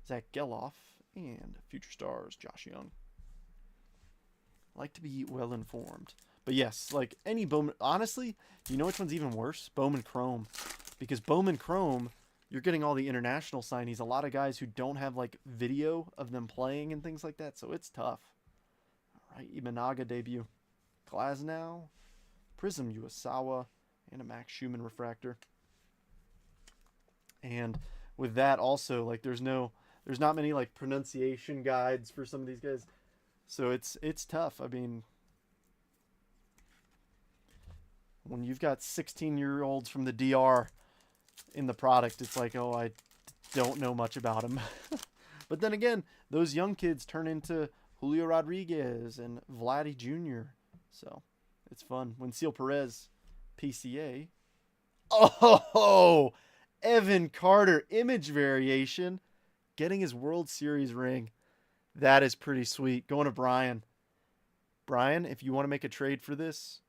Zach Geloff, and Future Stars, Josh Young. I like to be well informed. But yes, like any Bowman, honestly, you know which one's even worse? Bowman Chrome. Because Bowman Chrome, you're getting all the international signees. A lot of guys who don't have video of them playing and things like that. So it's tough. All right, Imanaga debut. Glasnow, Prism Uesawa, and a Max Schumann refractor. And with that also, there's not many pronunciation guides for some of these guys. So it's tough. I mean, when you've got 16-year-olds from the DR in the product, it's I don't know much about them. But then again, those young kids turn into Julio Rodriguez and Vladdy Jr. So it's fun. Wensil Perez, PCA. Oh, Evan Carter, image variation, getting his World Series ring. That is pretty sweet. Going to Brian. Brian, if you want to make a trade for this,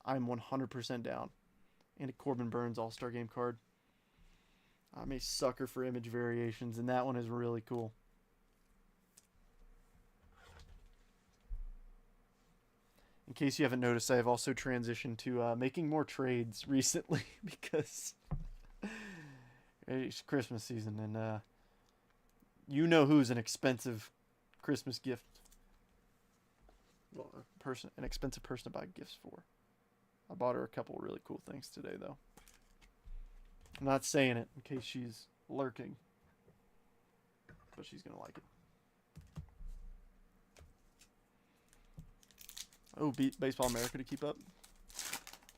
I'm 100% down. And a Corbin Burns All-Star Game card. I'm a sucker for image variations, and that one is really cool. In case you haven't noticed, I have also transitioned to making more trades recently because it's Christmas season, and you know who's an expensive Christmas gift. Well, an expensive person to buy gifts for. I bought her a couple really cool things today, though. I'm not saying it in case she's lurking, but she's going to like it. Oh, Baseball America to keep up.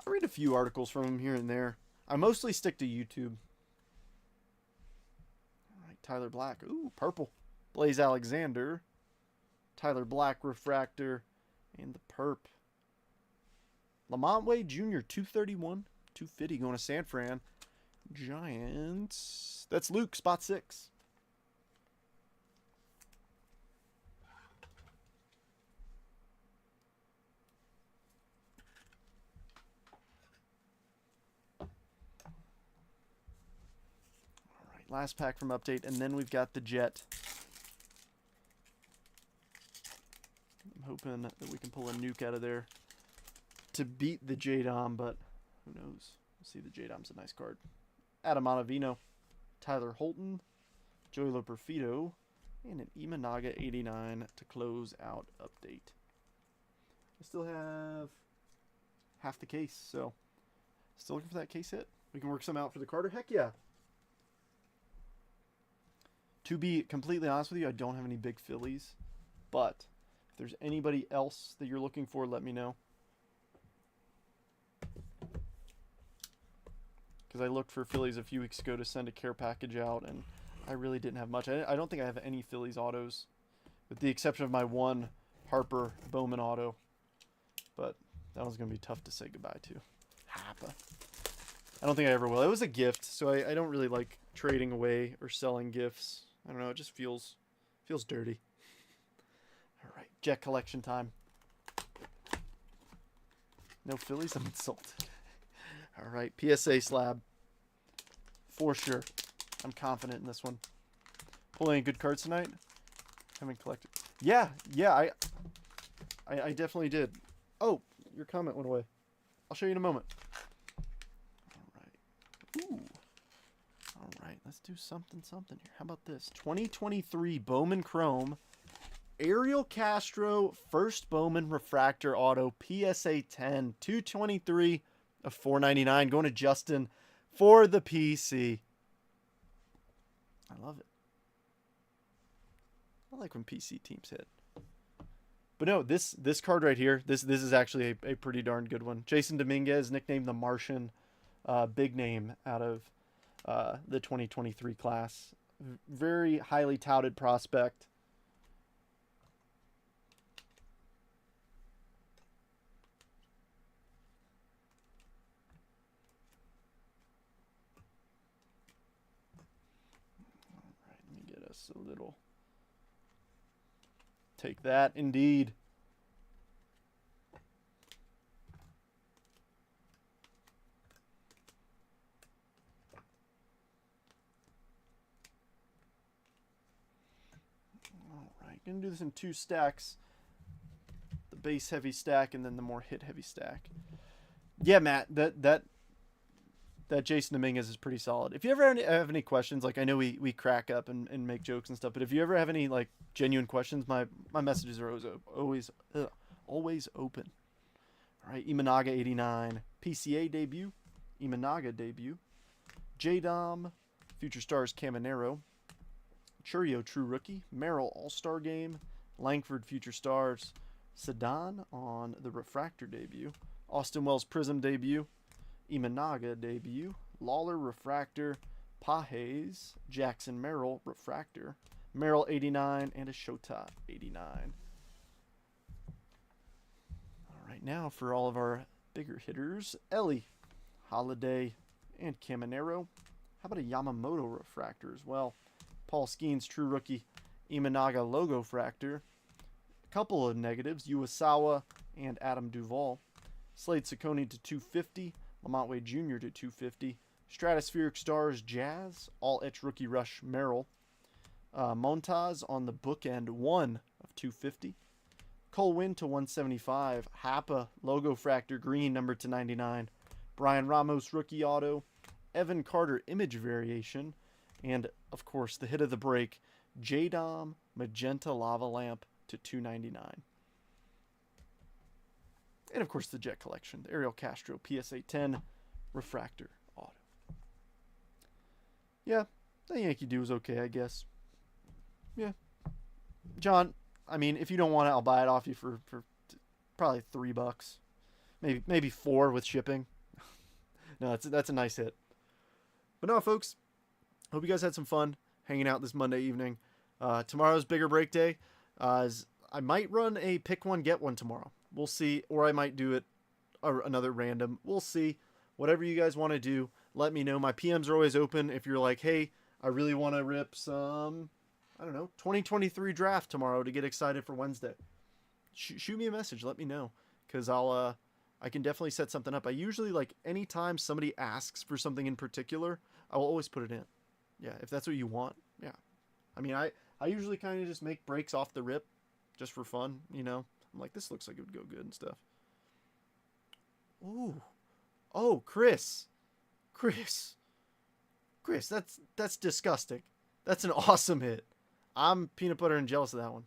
I read a few articles from him here and there. I mostly stick to YouTube. All right, Tyler Black. Ooh, purple. Blaze Alexander. Tyler Black refractor. And the perp. Lamont Wade Jr. 231. 250 going to San Fran. Giants. That's Luke, spot 6. All right, last pack from Update, and then we've got the Jet. I'm hoping that we can pull a nuke out of there to beat the J-Dom, but who knows? We'll see. The J-Dom's a nice card. Adam Ottavino, Tyler Holton, Joey Loperfido, and an Imanaga 89 to close out Update. I still have half the case, so still looking for that case hit. We can work some out for the Carter. Heck yeah. To be completely honest with you, I don't have any big Phillies, but if there's anybody else that you're looking for, let me know. Because I looked for Phillies a few weeks ago to send a care package out, and I really didn't have much. I don't think I have any Phillies autos, with the exception of my one Harper Bowman auto. But that one's going to be tough to say goodbye to. Harper. I don't think I ever will. It was a gift, so I don't really like trading away or selling gifts. I don't know. It just feels dirty. All right, Jet collection time. No Phillies? I'm insulted. All right, PSA slab. For sure. I'm confident in this one. Pulling any good cards tonight? Haven't collected. Yeah, I definitely did. Oh, your comment went away. I'll show you in a moment. All right. Ooh. All right, let's do something here. How about this? 2023 Bowman Chrome. Ariel Castro, first Bowman Refractor Auto, PSA 10, 223 of 499. Going to Justin for the PC. I love it. I like when PC teams hit. But no, this card right here, this is actually a pretty darn good one. Jason Dominguez, nicknamed the Martian, big name out of the 2023 class. Very highly touted prospect. A little. Take that, indeed. All right, gonna do this in 2 stacks. The base heavy stack and then the more hit heavy stack. Yeah, Matt, that Jason Dominguez is pretty solid. If you ever have any questions, like I know we crack up and make jokes and stuff, but if you ever have any like genuine questions, my messages are always open. All right, Imanaga 89, PCA debut, Imanaga debut, J-Dom, Future Stars Caminero, Churio True Rookie, Merrill All-Star Game, Langford Future Stars, Sedan on the Refractor debut, Austin Wells Prism debut, Imanaga debut, Lawler Refractor, Pajes, Jackson Merrill Refractor, Merrill 89, and a Shota 89. All right, now for all of our bigger hitters, Ellie, Holiday, and Caminero. How about a Yamamoto Refractor as well? Paul Skeens True Rookie, Imanaga Logo Fractor. A couple of negatives, Uwasawa and Adam Duvall. Slade Ciccone to 250. Lamont Wade Jr. to 250. Stratospheric Stars Jazz, all etch Rookie Rush Merrill. Montaz on the bookend 1 of 250. Cole Winn to 175. Hapa Logo Fractor Green number to 99. Brian Ramos Rookie Auto. Evan Carter Image Variation. And of course the hit of the break, J-Dom Magenta Lava Lamp to 299. And of course the Jet Collection, the Ariel Castro PSA 10 Refractor Auto. Yeah, the Yankee do is okay, I guess. Yeah. John, I mean, if you don't want it, I'll buy it off you for probably $3. Maybe 4 with shipping. No, that's a nice hit. But no, folks, hope you guys had some fun hanging out this Monday evening. Tomorrow's bigger break day. I might run a pick one, get one tomorrow. We'll see. Or I might do it another random. We'll see. Whatever you guys want to do. let me know. My PMs are always open. If you're like, hey, I really want to rip some, I don't know, 2023 draft tomorrow to get excited for Wednesday, shoot me a message. Let me know, because I can definitely set something up. I usually, like, anytime somebody asks for something in particular, I will always put it in. Yeah, if that's what you want. Yeah. I mean, I usually kind of just make breaks off the rip just for fun, you know. I'm like, this looks like it would go good and stuff. Ooh. Oh, Chris, that's disgusting. That's an awesome hit. I'm peanut butter and jealous of that one.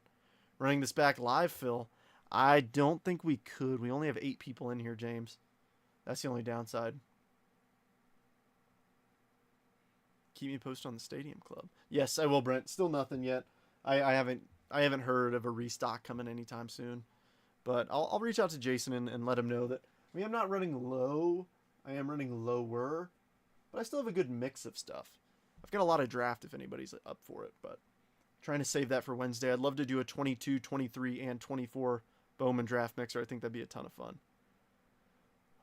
Running this back live, Phil. I don't think we could. We only have 8 people in here, James. That's the only downside. Keep me posted on the Stadium Club. Yes, I will, Brent. Still nothing yet. I haven't heard of a restock coming anytime soon. But I'll reach out to Jason and let him know that. I mean, I'm not running low. I am running lower. But I still have a good mix of stuff. I've got a lot of draft if anybody's up for it. But trying to save that for Wednesday. I'd love to do a 22, 23, and 24 Bowman draft mixer. I think that'd be a ton of fun.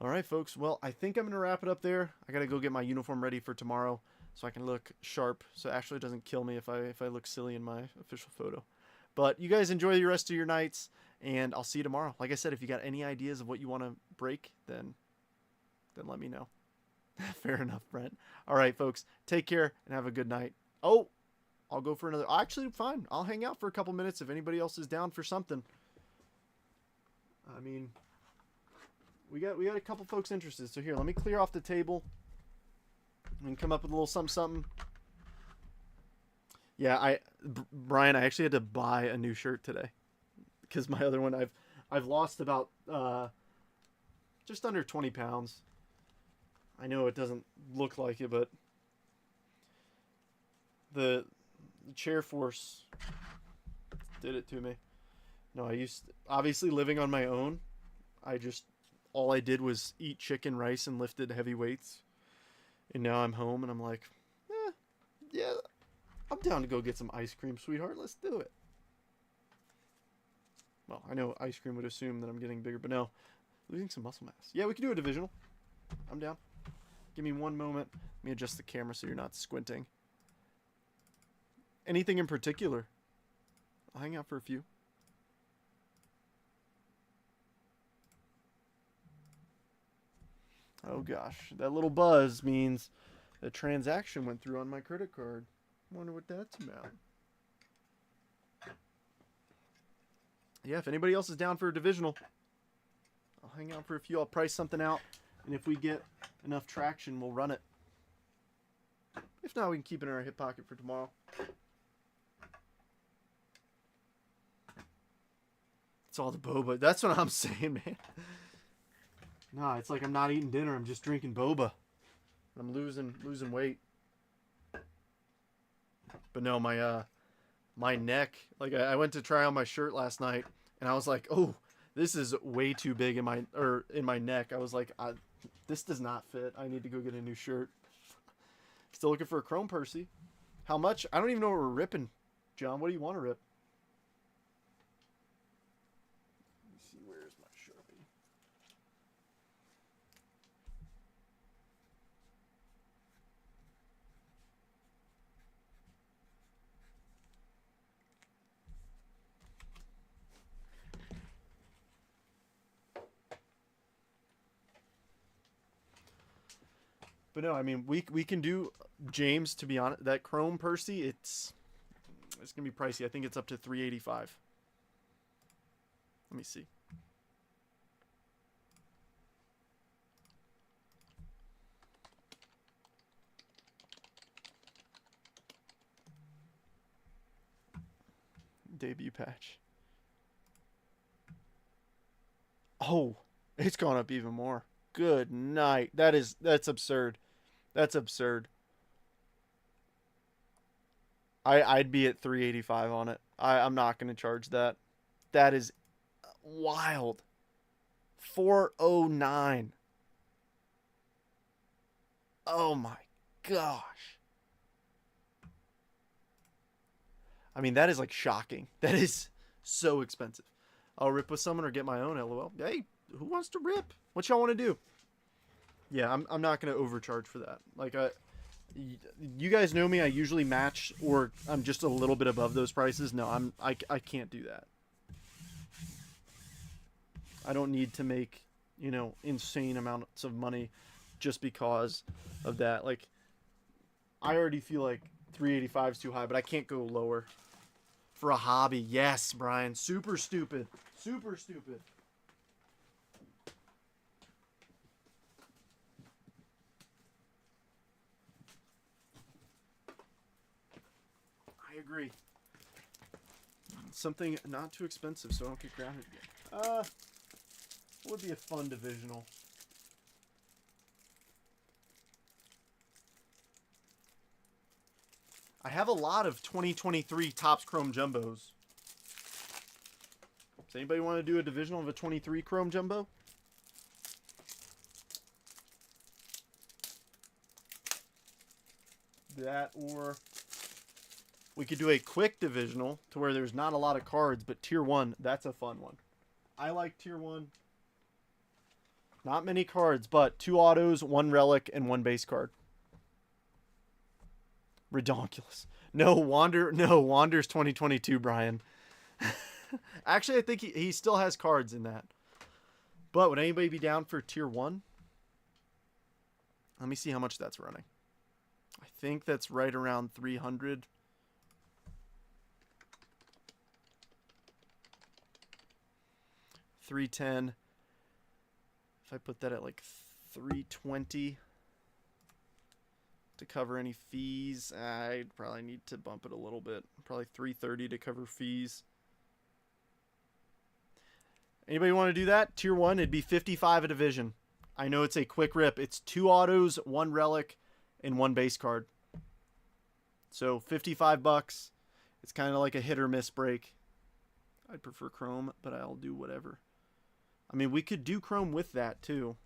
All right, folks. Well, I think I'm going to wrap it up there. I got to go get my uniform ready for tomorrow so I can look sharp, so Ashley doesn't kill me if I look silly in my official photo. But you guys enjoy the rest of your nights, and I'll see you tomorrow. Like I said, if you got any ideas of what you want to break, then let me know. Fair enough, Brent. All right, folks. Take care and have a good night. Oh, I'll go for another. Actually, fine. I'll hang out for a couple minutes if anybody else is down for something. I mean, we got a couple folks interested. So here, let me clear off the table and come up with a little something. Yeah, Brian, I actually had to buy a new shirt today because my other one I've lost about just under 20 pounds. I know it doesn't look like it, but the chair force did it to me. No, obviously living on my own, all I did was eat chicken, rice, and lifted heavy weights. And now I'm home and I'm like, yeah, I'm down to go get some ice cream, sweetheart. Let's do it. Well, I know ice cream would assume that I'm getting bigger, but no, losing some muscle mass. Yeah, we can do a divisional. I'm down. Give me one moment. Let me adjust the camera so you're not squinting. Anything in particular? I'll hang out for a few. Oh gosh, that little buzz means a transaction went through on my credit card. Wonder what that's about. Yeah, if anybody else is down for a divisional, I'll hang out for a few. I'll price something out, and if we get enough traction, we'll run it. If not, we can keep it in our hip pocket for tomorrow. It's all the boba. That's what I'm saying, man. Nah, it's like I'm not eating dinner. I'm just drinking boba. I'm losing weight. But no, my neck. Like I went to try on my shirt last night, and I was like, oh, this is way too big in my neck. I was like, this does not fit. I need to go get a new shirt. Still looking for a Chrome Percy. How much? I don't even know what we're ripping. John, what do you want to rip? Let me see. Where's my Sharpie? But no, I mean, we can do, James, to be honest, that Chrome Percy, it's going to be pricey. I think it's up to $385. Let me see. Debut patch. Oh, it's gone up even more. Good night. That's absurd. That's absurd. I'd be at $385 on it. I'm not going to charge that. That is wild. $409. Oh my gosh. I mean, that is like shocking. That is so expensive. I'll rip with someone or get my own, LOL. Hey, who wants to rip? What y'all want to do? Yeah, I'm not gonna overcharge for that. Like you guys know me. I usually match, or I'm just a little bit above those prices. No, I can't do that. I don't need to make, insane amounts of money just because of that. Like I already feel like 385 is too high, but I can't go lower for a hobby. Yes, Brian. Super stupid. Super stupid. I agree. Something not too expensive so I don't get grounded again. What would be a fun divisional? I have a lot of 2023 Topps Chrome Jumbos. Does anybody want to do a divisional of a 23 Chrome Jumbo? That, or we could do a quick divisional to where there's not a lot of cards, but tier 1, that's a fun one. I like tier 1. Not many cards, but 2 autos, 1 relic, and 1 base card. Redonkulous. No, Wander's 2022, Brian. Actually, I think he still has cards in that. But would anybody be down for tier 1? Let me see how much that's running. I think that's right around 300. $310. If I put that at like 320 to cover any fees, I'd probably need to bump it a little bit. Probably 330 to cover fees. Anybody want to do that? Tier 1, it'd be 55 a division. I know it's a quick rip. It's 2 autos, 1 relic, and 1 base card. So $55. It's kind of like a hit or miss break. I'd prefer Chrome, but I'll do whatever. I mean, we could do Chrome with that too.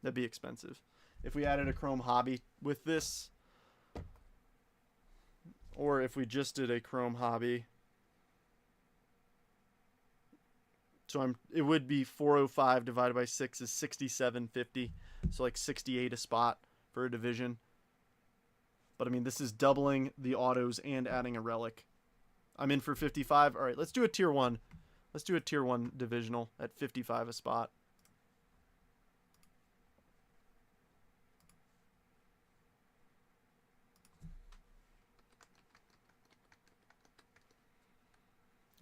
That'd be expensive. If we added a Chrome hobby with this, or if we just did a Chrome hobby. So it would be 405 divided by 6 is 67.50. So like 68 a spot for a division. But I mean, this is doubling the autos and adding a relic. I'm in for 55. All right, let's do a tier 1. Let's do a tier 1 divisional at 55 a spot.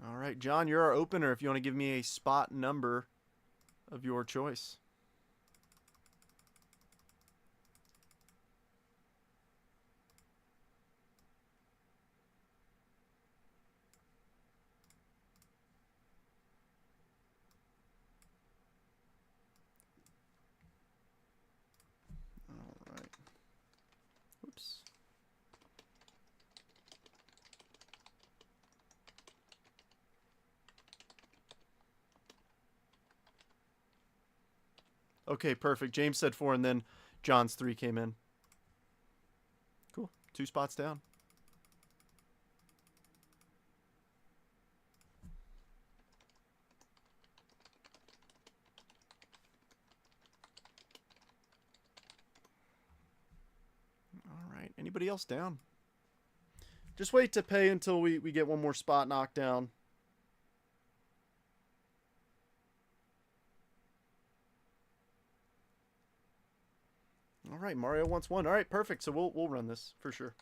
All right, John, you're our opener if you want to give me a spot number of your choice. All right. Oops. Okay, perfect. James said 4, and then John's 3 came in. Cool. 2 spots down. All right. Anybody else down? Just wait to pay until we get one more spot knocked down. All right, Mario wants 1. All right, perfect. So we'll run this for sure.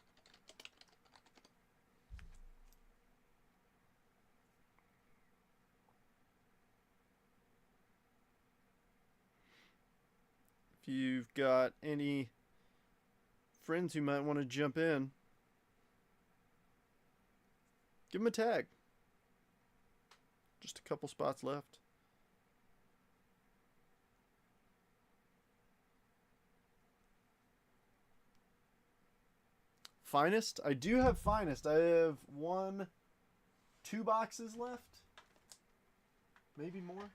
If you've got any friends who might want to jump in, give them a tag. Just a couple spots left. Finest? I do have Finest. I have 2 boxes left. Maybe more.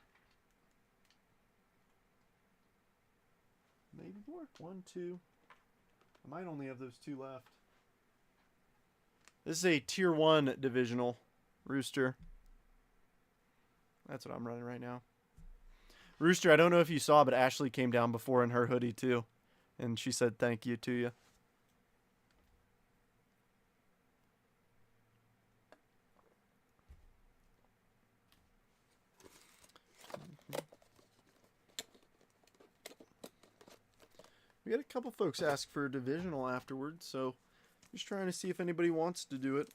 Maybe more. 1, 2. I might only have those 2 left. This is a tier 1 divisional Rooster. That's what I'm running right now. Rooster, I don't know if you saw, but Ashley came down before in her hoodie too. And she said thank you to you. We had a couple folks ask for a divisional afterwards, so just trying to see if anybody wants to do it.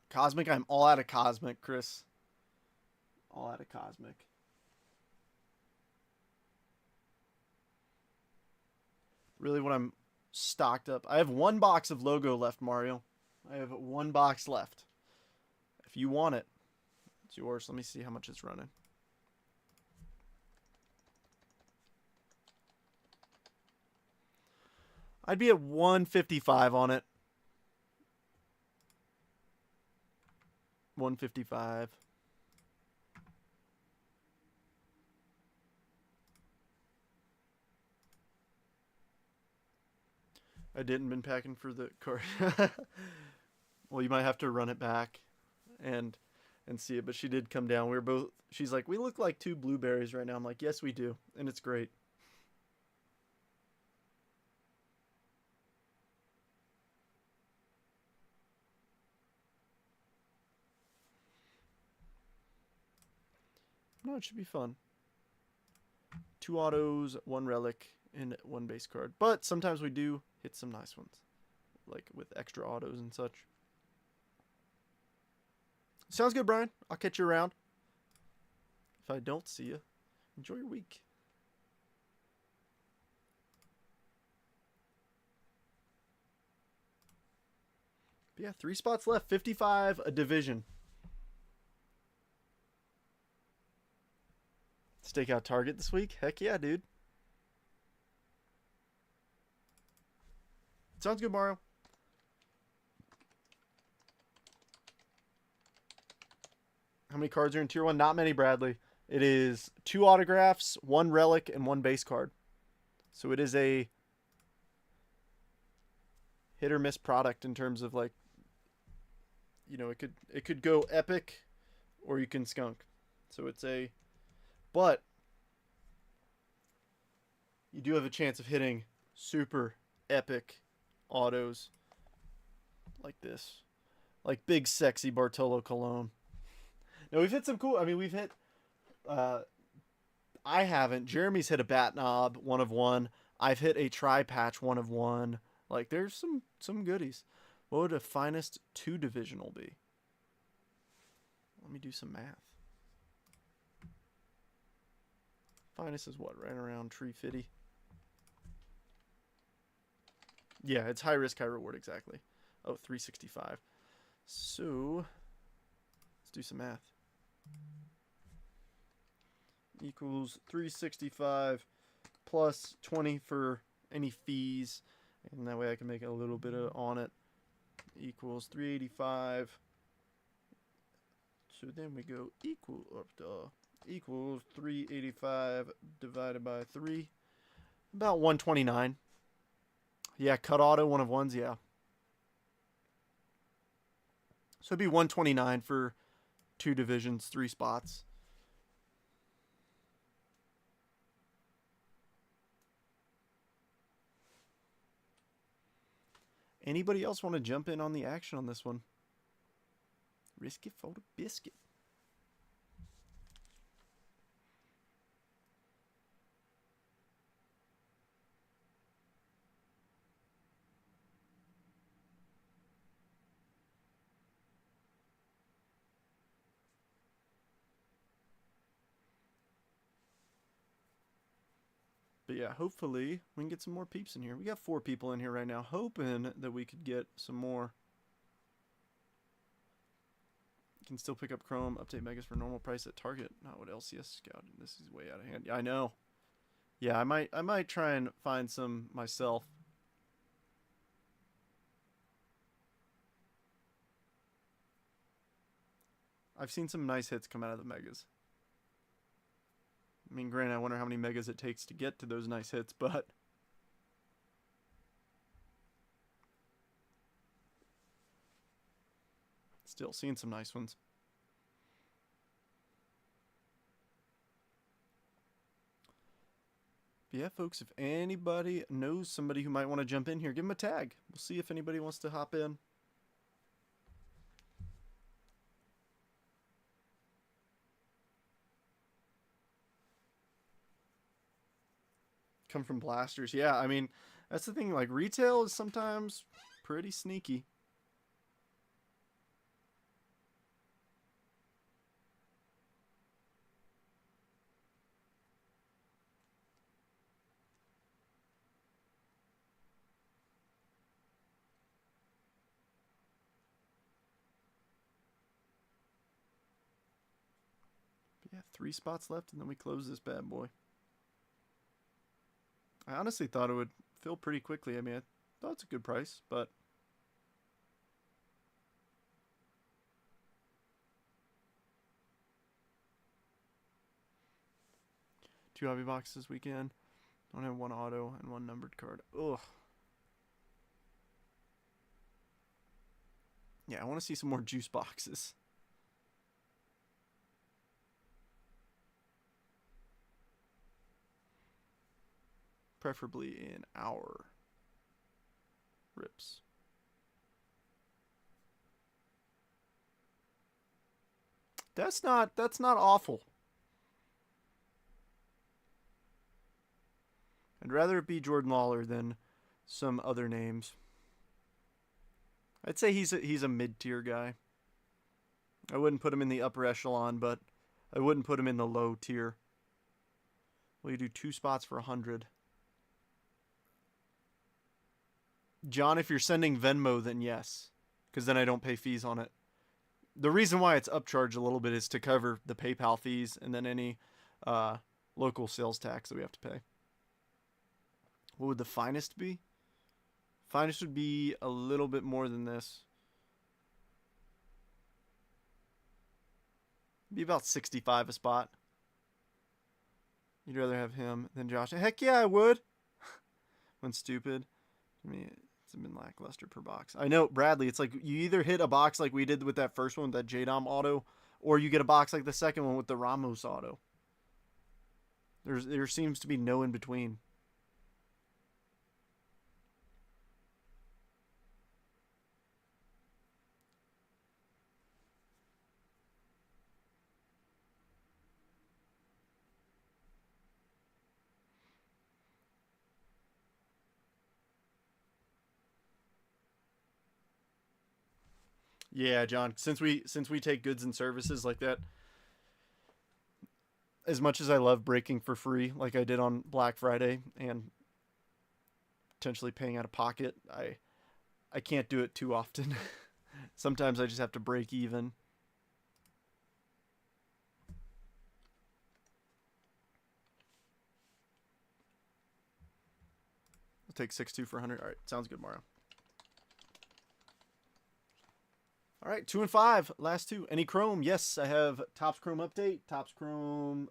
Cosmic, I'm all out of Cosmic, Chris. All out of Cosmic. Really what I'm stocked up. I have one box of logo left, Mario. I have one box left. If you want it, it's yours. Let me see how much it's running. I'd be at 155 on it. 155. I didn't been packing for the card. Well, you might have to run it back and see it, but she did come down. We were both, she's like, we look like two blueberries right now. I'm like, yes, we do. And it's great. No, it should be fun. 2 autos, 1 relic, and 1 base card. But sometimes we do hit some nice ones, like with extra autos and such. Sounds good, Brian. I'll catch you around. If I don't see you, enjoy your week. But yeah, 3 spots left. 55 a division. Stakeout Target this week? Heck yeah, dude. Sounds good, Mario. How many cards are in tier 1? Not many, Bradley. It is 2 autographs, 1 relic, and 1 base card. So it is a hit or miss product in terms of, like, you know, it could go epic or you can skunk. So it's a, but you do have a chance of hitting super epic autos like this. Like big sexy Bartolo Colon. Now we've hit some cool, I mean, we've hit, I haven't. Jeremy's hit a bat knob, 1 of 1. I've hit a tri-patch, 1 of 1. Like, there's some goodies. What would a finest 2 divisional be? Let me do some math. Finest is what? Right around 350. Yeah, it's high risk, high reward, exactly. Oh, 365. So, let's do some math. Equals 365 plus 20 for any fees, and that way I can make a little bit of on it. Equals 385. So then we go equals 385 divided by 3, about 129. Yeah, cut auto, 1 of 1s, yeah. So it'd be 129 for 2 divisions, 3 spots. Anybody else want to jump in on the action on this one? Risk it for the biscuit. But yeah, hopefully we can get some more peeps in here. We got 4 people in here right now, hoping that we could get some more. You can still pick up Chrome, update Megas for normal price at Target. Not what LCS scouted. This is way out of hand. Yeah, I know. Yeah, I might try and find some myself. I've seen some nice hits come out of the Megas. I mean, granted, I wonder how many megas it takes to get to those nice hits, but still seeing some nice ones. But yeah, folks, if anybody knows somebody who might want to jump in here, give them a tag. We'll see if anybody wants to hop in. Come from blasters. Yeah, I mean, that's the thing. Like, retail is sometimes pretty sneaky. But yeah, 3 spots left, and then we close this bad boy. I honestly thought it would fill pretty quickly. I mean, I thought it's a good price, but two hobby boxes this weekend. Don't have 1 auto and 1 numbered card. Ugh. Yeah, I want to see some more juice boxes. Preferably in our rips. That's not awful. I'd rather it be Jordan Lawler than some other names. I'd say he's a mid-tier guy. I wouldn't put him in the upper echelon, but I wouldn't put him in the low tier. Will you do 2 spots for 100? John, if you're sending Venmo, then yes, because then I don't pay fees on it. The reason why it's upcharged a little bit is to cover the PayPal fees and then any local sales tax that we have to pay. What would the finest be? Finest would be a little bit more than this. Be about 65 a spot. You'd rather have him than Josh. Heck yeah, I would. When stupid. I mean, it's been lackluster per box. I know, Bradley, it's like you either hit a box like we did with that first one, that JDOM auto, or you get a box like the second one with the Ramos auto. There seems to be no in between. Yeah, John, since we take goods and services like that, as much as I love breaking for free like I did on Black Friday and potentially paying out of pocket, I can't do it too often. Sometimes I just have to break even. I'll take 6-2 for 100. All right, sounds good, Mario. All right, 2 and 5, last 2. Any Chrome? Yes, I have Topps Chrome update, Topps Chrome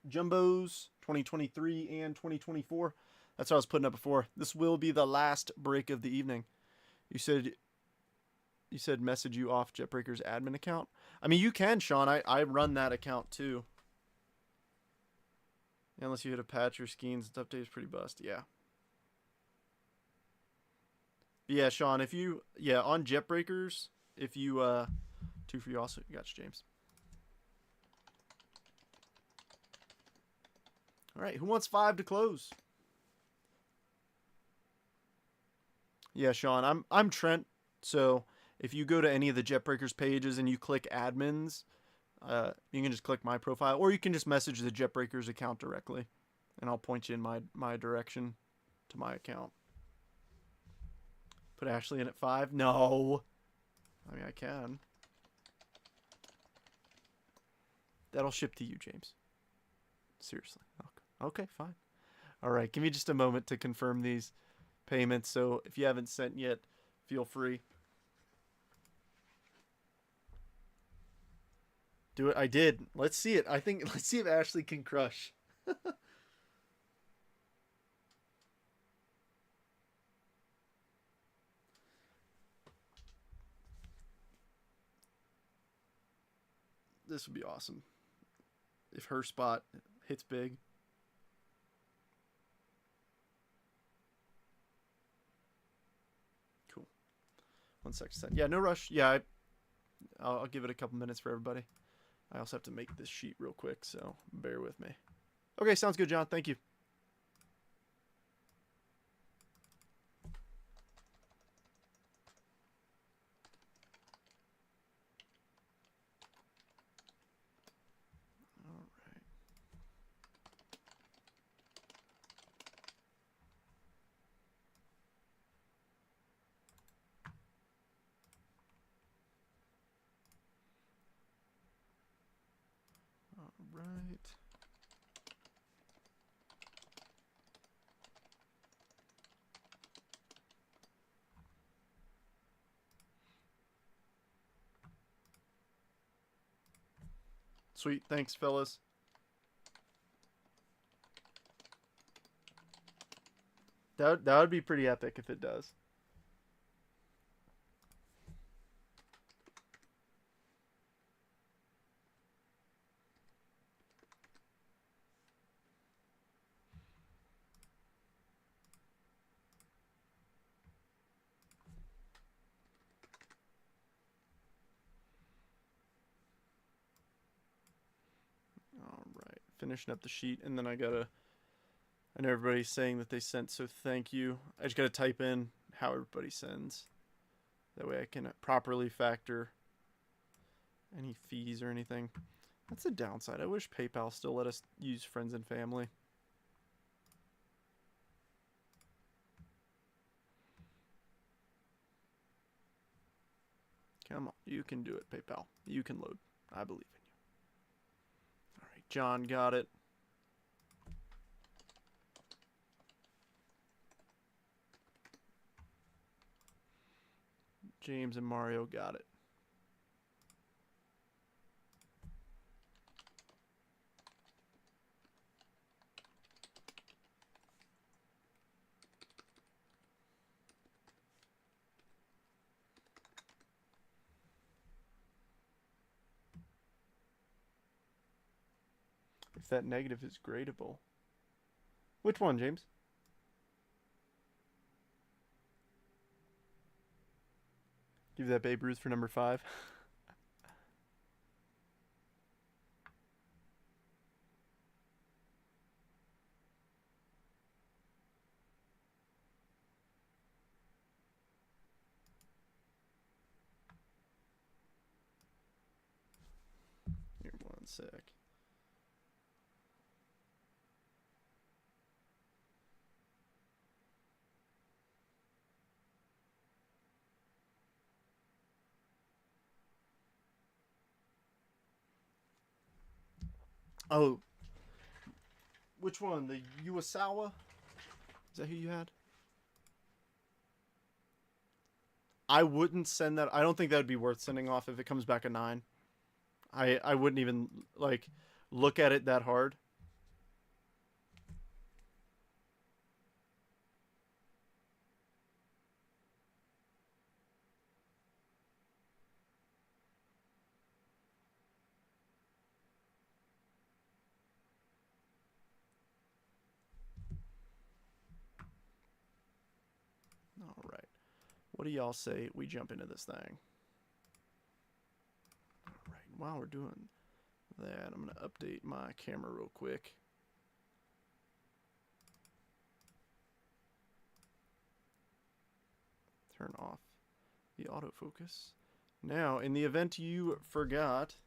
Jumbos 2023 and 2024. That's what I was putting up before. This will be the last break of the evening. You said message you off JetBreaker's admin account. I mean, you can, Sean. I run that account too. Unless you hit a patch or skins, the update is pretty bust. Yeah. Yeah, Sean, if you on JetBreakers, if you 2 for you also, you got you, James. All right, who wants 5 to close? Yeah, Sean, I'm Trent. So if you go to any of the JetBreakers pages and you click admins, you can just click my profile, or you can just message the JetBreakers account directly, and I'll point you in my direction to my account. Put Ashley in at 5? No. I mean, I can. That'll ship to you, James. Seriously. Okay, fine. All right, give me just a moment to confirm these payments. So if you haven't sent yet, feel free. Do it. I did. Let's see it. Let's see if Ashley can crush. This would be awesome if her spot hits big. Cool. 1 second. Yeah, no rush. Yeah, I'll give it a couple minutes for everybody. I also have to make this sheet real quick, so bear with me. Okay, sounds good, John. Thank you. All right. All right. Sweet. Thanks, fellas. That would be pretty epic if it does. All right. Finishing up the sheet, and then I know everybody's saying that they sent, so thank you. I just gotta type in how everybody sends. That way I can properly factor any fees or anything. That's the downside. I wish PayPal still let us use friends and family. Come on, you can do it, PayPal. You can load. I believe in you. All right, John got it. James and Mario got it. If that negative is gradable. Which one, James? Give that Babe Ruth for number 5. Here, 1 sec. Oh, which one? The Uwasawa? Is that who you had? I wouldn't send that. I don't think that would be worth sending off if it comes back a 9. I wouldn't even like look at it that hard. All right. What do y'all say we jump into this thing? All right. While we're doing that, I'm going to update my camera real quick. Turn off the autofocus. Now, in the event you forgot,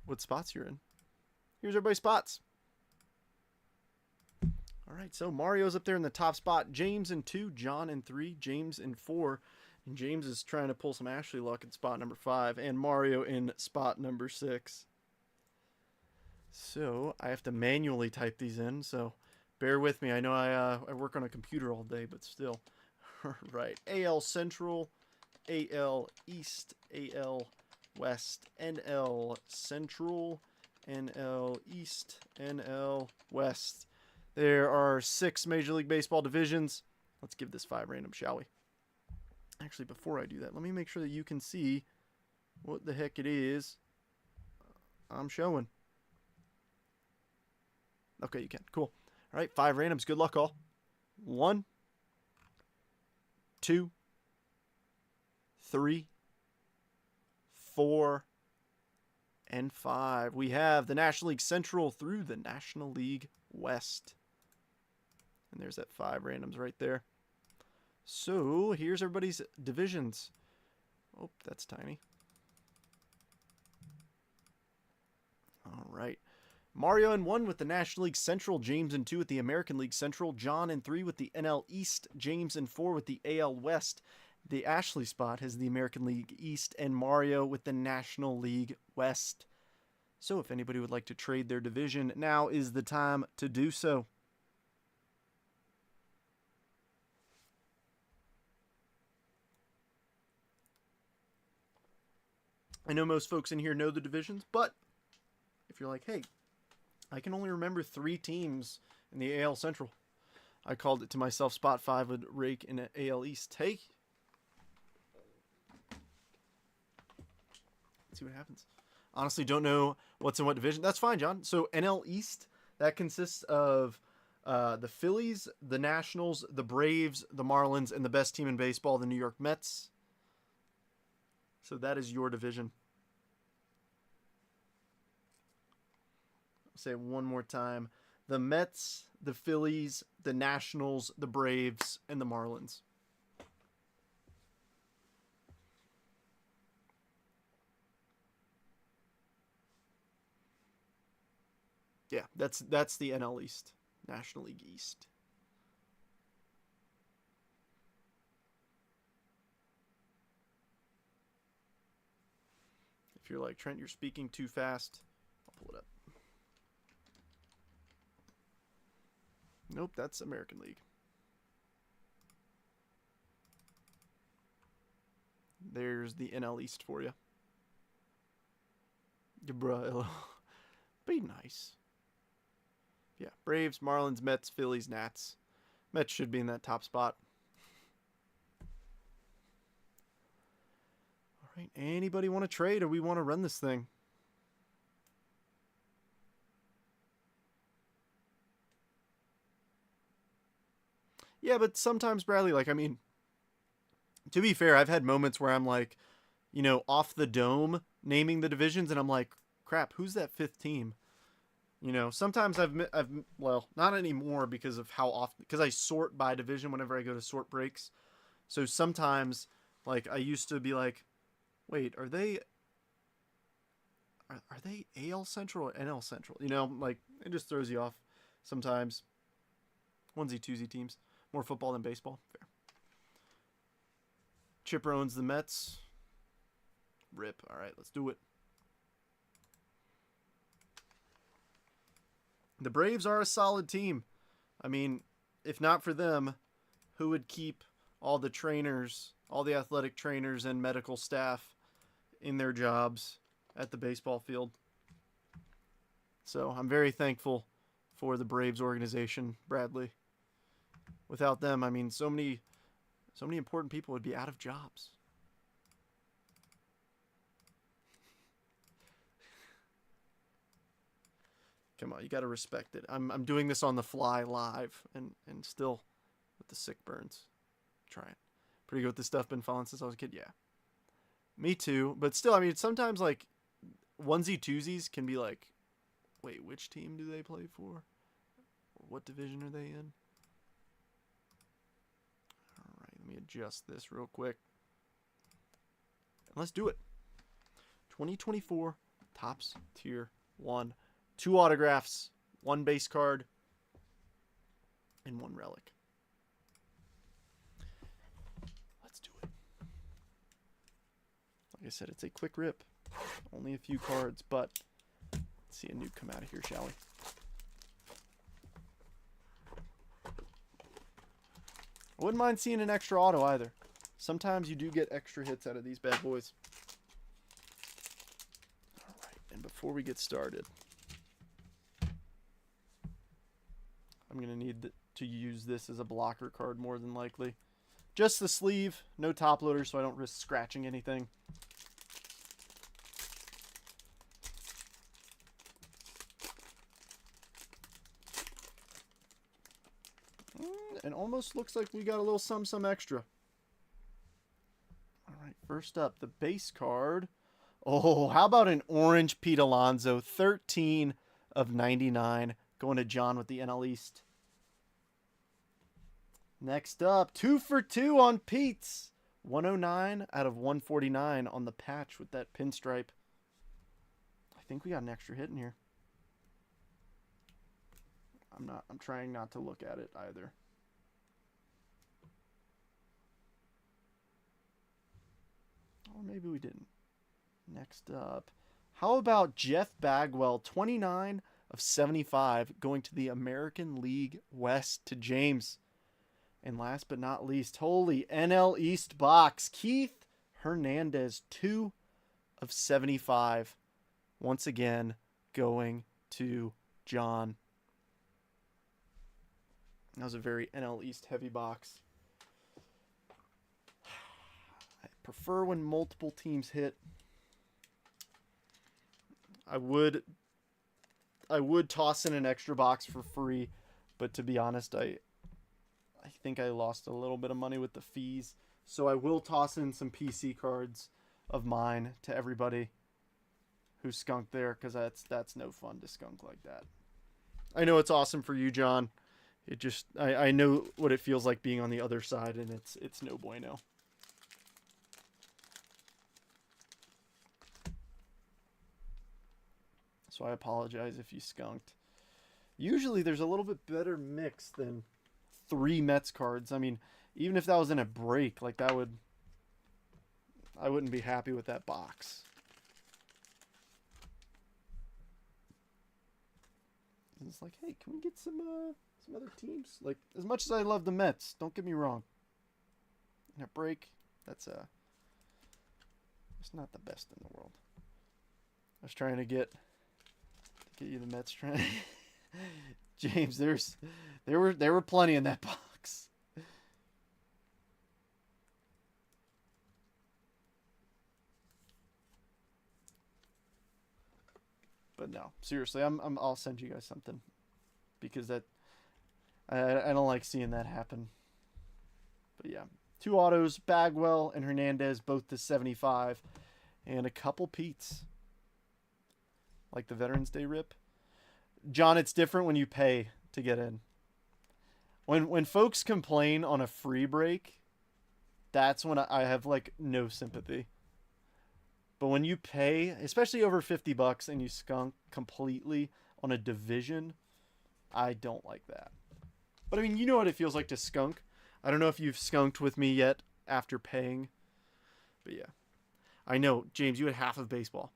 what spots you're in. Here's everybody's spots. All right, so Mario's up there in the top spot. James in 2, John in 3, James in 4. And James is trying to pull some Ashley luck in spot number 5. And Mario in spot number 6. So I have to manually type these in, so bear with me. I know I work on a computer all day, but still. All right, AL Central, AL East, AL West, NL Central, NL East, NL West. There are 6 Major League Baseball divisions. Let's give this 5 random, shall we? Actually, before I do that, let me make sure that you can see what the heck it is I'm showing. Okay, you can. Cool. All right, 5 randoms. Good luck, all. 1, 2, 3, 4, and 5. We have the National League Central through the National League West. And there's that 5 randoms right there. So here's everybody's divisions. Oh, that's tiny. All right. Mario in 1 with the National League Central, James in 2 with the American League Central, John in 3 with the NL East, James in 4 with the AL West. The Ashley spot has the American League East, and Mario with the National League West. So if anybody would like to trade their division, now is the time to do so. I know most folks in here know the divisions, but if you're like, hey, I can only remember 3 teams in the AL Central. I called it to myself, spot 5 would rake in an AL East. Hey, let's see what happens. Honestly, don't know what's in what division. That's fine, John. So NL East, that consists of the Phillies, the Nationals, the Braves, the Marlins, and the best team in baseball, the New York Mets. So that is your division. I'll say it one more time. The Mets, the Phillies, the Nationals, the Braves, and the Marlins. Yeah, that's the NL East, National League East. If you're like, Trent, you're speaking too fast, I'll pull it up. Nope, that's American League. There's the NL East for you. Bruh, be nice. Yeah, Braves, Marlins, Mets, Phillies, Nats. Mets should be in that top spot. All right, anybody want to trade or we want to run this thing? Yeah, but sometimes, Bradley, like, I mean, to be fair, I've had moments where I'm like, you know, off the dome naming the divisions, and I'm like, crap, who's that 5th team? You know, sometimes well, not anymore because of how often, because I sort by division whenever I go to sort breaks. So sometimes, like, I used to be like, wait, are they AL Central or NL Central? You know, like, it just throws you off sometimes. Onesie, twosie teams. More football than baseball. Fair. Chipper owns the Mets. Rip. All right, let's do it. The Braves are a solid team. I mean, if not for them, who would keep all the trainers, all the athletic trainers and medical staff in their jobs at the baseball field? So I'm very thankful for the Braves organization, Bradley. Without them, I mean, so many important people would be out of jobs. Come on, you got to respect it. I'm doing this on the fly live and still with the sick burns. Try it. Pretty good with this stuff. Been following since I was a kid. Yeah. Me too. But still, I mean, sometimes like onesie twosies can be like, wait, which team do they play for? Or what division are they in? All right, let me adjust this real quick. And let's do it. 2024 Topps Tier 1. 2 autographs, 1 base card, and 1 relic. Let's do it. Like I said, it's a quick rip. Only a few cards, but let's see a new come out of here, shall we? I wouldn't mind seeing an extra auto either. Sometimes you do get extra hits out of these bad boys. before we get started. I'm going to need to use this as a blocker card more than likely. Just the sleeve, no top loader, so I don't risk scratching anything. And almost looks like we got a little some extra. All right, first up, the base card. Oh, how about an orange Pete Alonso, 13 of 99, going to John with the NL East. Next up, 2 for 2 on Pete's. 109 out of 149 on the patch with that pinstripe. I think we got an extra hit in here. I'm trying not to look at it either. Or maybe we didn't. Next up, how about Jeff Bagwell, 29 of 75, going to the American League West to James. And last but not least, holy NL East box, Keith Hernandez, 2 of 75, once again going to John. That was a very NL East heavy box. I prefer when multiple teams hit. I would toss in an extra box for free, but to be honest, I think I lost a little bit of money with the fees. So I will toss in some PC cards of mine to everybody who skunked there, because that's no fun to skunk like that. I know it's awesome for you, John. It just I know what it feels like being on the other side, and it's no bueno. So I apologize if you skunked. Usually there's a little bit better mix than 3 Mets cards. I mean, even if that was in a break, like I wouldn't be happy with that box. And it's like, hey, can we get some other teams? Like, as much as I love the Mets, don't get me wrong. In a break, it's not the best in the world. I was trying to get you the Mets, Trent. James, there were plenty in that box. But no, seriously, I'll send you guys something, because that I don't like seeing that happen. But yeah, 2 autos, Bagwell and Hernandez, both to 75, and a couple Pete's. Like the Veterans Day rip. John, it's different when you pay to get in. When folks complain on a free break, that's when I have like no sympathy. But when you pay, especially over $50 and you skunk completely on a division, I don't like that. But I mean, you know what it feels like to skunk. I don't know if you've skunked with me yet after paying. But yeah. I know, James, you had half of baseball.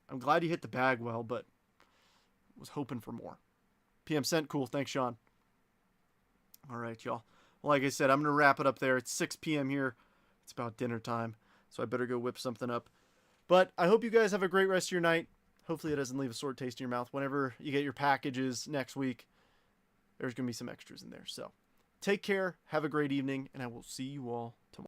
I'm glad you hit the bag well, but was hoping for more. PM sent, cool. Thanks, Sean. All right, y'all. Well, like I said, I'm going to wrap it up there. It's 6 p.m. here. It's about dinner time, so I better go whip something up. But I hope you guys have a great rest of your night. Hopefully it doesn't leave a sore taste in your mouth. Whenever you get your packages next week, there's going to be some extras in there. So take care, have a great evening, and I will see you all